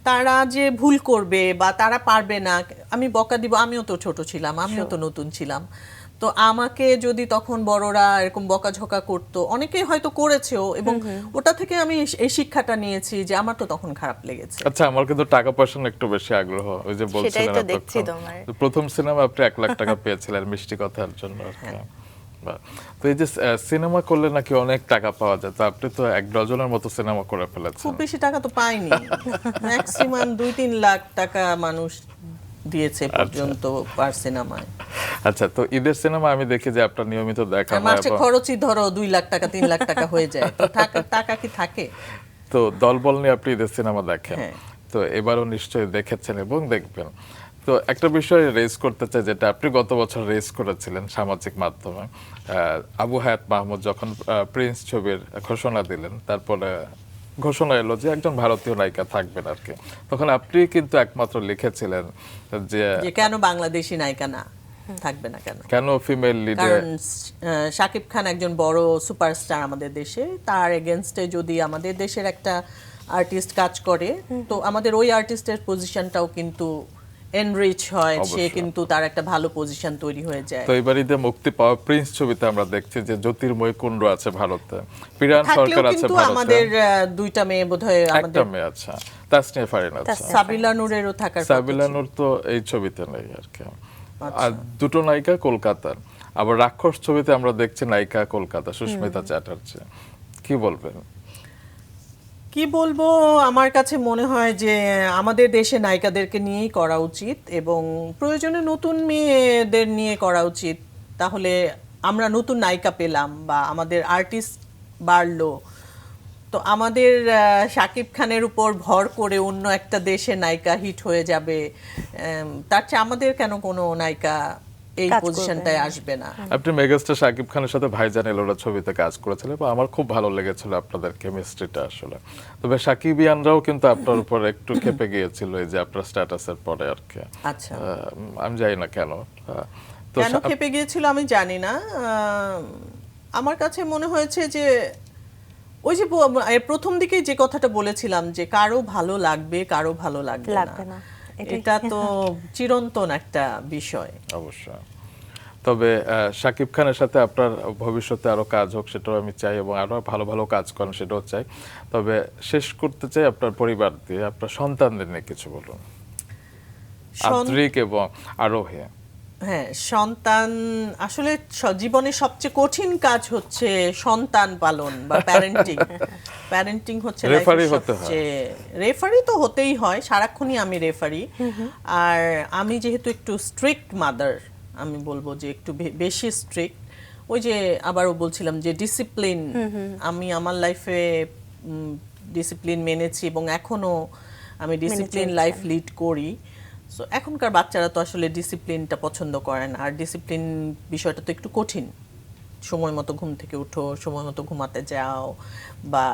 তারা যে ভুল করবে বা তারা পারবে না, আমি বকা দিব, আমিও তো ছোট ছিলাম, আমিও তো নতুন ছিলাম। তো আমাকে যদি তখন বড়রা এরকম বকাঝকা করতো, অনেকেই হয়তো করেছেও, এবং ওটা থেকে আমি এই শিক্ষাটা নিয়েছি যে আমার তো তখন খারাপ লেগেছে। আচ্ছা, আমার কিন্তু টাকা পয়সা নিয়ে একটু বেশি আগ্রহ। ওই যে বলছিলেন সেটাই তো এতক্ষণ। দেখছি তোমার। প্রথম সিনেমা আপনি 1 লাখ টাকা পেয়েছিলেন মিষ্টি কথার জন্য। বাহ। তো এই যে সিনেমা করলে নাকি অনেক টাকা পাওয়া যায়, তো আপনি তো 1 ডজনের মতো সিনেমা করে ফেলেছেন। খুব বেশি টাকা তো পাইনি, ম্যাক্সিমাম 2-3 লাখ টাকা মানুষ দিয়েছে পর্যন্ত পার সিনেমায়। আচ্ছা, তো ঈদের সিনেমা আমি দেখি যে আপনার নিয়মিত দেখা আর হয় মাসে এবং খরচই ধরো 2 লাখ টাকা 3 লাখ টাকা হয়ে যায়, তো টাকা কি থাকে? তো দলবল নিয়ে আপনি ঈদের সিনেমা দেখেন, হ্যাঁ। তো এবারও নিশ্চয়ই দেখেছেন এবং দেখবেন। তো একটা বিষয় রেজ করতে চাই, যেটা আপনি গত বছর রেজ করেছিলেন সামাজিক মাধ্যমে। আবু হায়াত মাহমুদ যখন প্রিন্স ছবির ঘোষণা দিলেন, তারপরে ঘোষণা এলো যে একজন ভারতীয় নায়িকা থাকবেন আর কি, তখন আপনি কিন্তু একমাত্র লিখেছিলেন যে যে কেন বাংলাদেশি নায়িকা না থাকবে না কেন? কেন ফিমেল লিডার। কারণ শাকিব খান একজন বড় সুপারস্টার আমাদের দেশে, তার এগেনস্টে যদি আমাদের দেশের একটা আর্টিস্ট কাজ করে, তো আমাদের ওই আর্টিস্টের পজিশনটাও কিন্তু এনরিচ হয়, সে অবশ্যই। কিন্তু তার একটা ভালো পজিশন তৈরি হয়ে যায়। তো এবার ঈদে মুক্তি পাওয়া প্রিন্স ছবিতে আমরা দেখছি যে জ্যোতির্ময় কুণ্ডু আছে ভারতে, পিরান থাকলেও সরকার আছে কিন্তু ভারতে, আমাদের দুইটা মেয়ে বোধহয় একটা আমাদের, মেয়ে আছে তাসনিয়া ফারিন আছে। সাবিলা নূরেরও থাকার কথা সাবিলা ছিল। নূর তো এই ছবিতে নেই আর কি। আচ্ছা। আর দুটো নায়িকা কলকাতার। আবার রাক্ষস ছবিতে আমরা দেখছি নায়িকা কলকাতা, সুস্মিতা চ্যাটার্জি। কি বলবেন? কি বলবো, আমার কাছে মনে হয় যে আমাদের দেশে নায়িকাদেরকে নিয়েই করা উচিত, এবং প্রয়োজনে নতুন মেয়েদের নিয়ে করা উচিত। তাহলে আমরা নতুন নায়িকা পেলাম বা আমাদের আর্টিস্ট বাড়লো। তো আমাদের শাকিব খানের উপর ভর করে অন্য একটা দেশে নায়িকা হিট হয়ে যাবে, তার চেয়ে আমাদের কেন কোনো নায়িকা এই কাজ করবে পজিশনটায় না। আসবে না? আপনি মেগাস্টার শাকিব খানের সাথে ভাইজান এলোরা ছবিতে কাজ করেছিলেন এবং আমার খুব ভালো লেগেছিল আপনাদের কেমিস্ট্রিটা আসলে। তবে সাকিবিয়ানরাও কিন্তু আপনার উপর একটু ক্ষেপে গিয়েছিল এই যে আপনার স্ট্যাটাসের পরে আর কি। আচ্ছা, আমি জানি না কেন। তো কেন খেপে গিয়েছিল আমি জানি না। আমার কাছে মনে হয়েছে যে ওই যে প্রথম দিকেই যে কথাটা বলেছিলাম যে কারো ভালো লাগবে, কারো ভালো লাগবে না, এটা তো চিরন্তন একটা বিষয়। অবশ্যই। তবে শাকিব খানের সাথে আপনার ভবিষ্যতে আরো কাজ হোক সেটাও আমি চাই, এবং আরো ভালো ভালো কাজ করেন সেটাও চাই। তবে শেষ করতে চাই আপনার পরিবার দিয়ে, আপনার সন্তানদের নিয়ে কিছু বলুন, আদ্রিক এবং আরোহী। হ্যাঁ, সন্তান আসলে জীবনের সবচেয়ে কঠিন কাজ হচ্ছে সন্তান পালন বা প্যারেন্টিং। প্যারেন্টিং হচ্ছে রেফারি হতে হয়। রেফারি তো হতেই হয়, সারাক্ষণই আমি রেফারি। আর আমি যেহেতু একটু স্ট্রিক্ট মাদার, আমি বলবো যে একটু বেশি স্ট্রিক্ট। ওই যে আবারও বলছিলাম যে ডিসিপ্লিন, আমি আমার লাইফে ডিসিপ্লিন মেনেছি এবং এখনো আমি ডিসিপ্লিন চলছেন। লাইফ লিড করি। সো এখনকার বাচ্চারা তো আসলে ডিসিপ্লিনটা পছন্দ করে না, আর ডিসিপ্লিন বিষয়টা তো একটু কঠিন। সময় মতো ঘুম থেকে উঠো, সময় মতো ঘুমাতে যাও, বা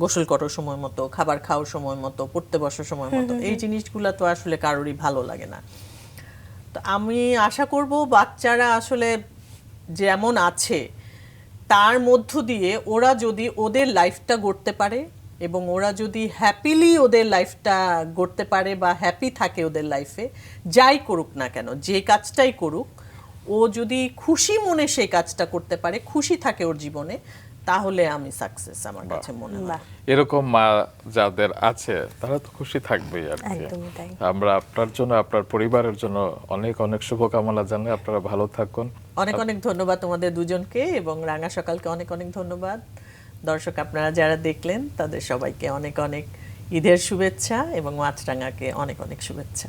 গোসল করো সময় মতো, খাবার খাও সময় মতো, পড়তে বসো সময় মতো, এই জিনিসগুলো তো আসলে কারোরই ভালো লাগে না। তো আমি আশা করব বাচ্চারা আসলে যেমন আছে তার মধ্য দিয়ে ওরা যদি ওদের লাইফটা গড়তে পারে, এবং ওরা যদি হ্যাপিলি ওদের লাইফটা গড়তে পারে বা হ্যাপি থাকে ওদের লাইফে, যাই করুক না কেন, যে কাজটাই করুক, ও যদি খুশি মনে সেই কাজটা করতে পারে, খুশি থাকে ওর জীবনে, তাহলে আমি সাকসেস আমার কাছে মনে হয়। বাহ, এরকম মা যাদের আছে তারা তো খুশি থাকবেই আর কি। একদমই তাই। আমরা আপনার জন্য, আপনার পরিবারের জন্য অনেক অনেক শুভকামনা জানাই। আপনারা ভালো থাকুন। অনেক অনেক ধন্যবাদ তোমাদের দুজনকে, এবং রাঙা সকালকে অনেক অনেক ধন্যবাদ। দর্শক আপনারা যারা দেখলেন তাদের সবাইকে অনেক অনেক ঈদের শুভেচ্ছা, এবং মাছরাঙাকে অনেক অনেক শুভেচ্ছা।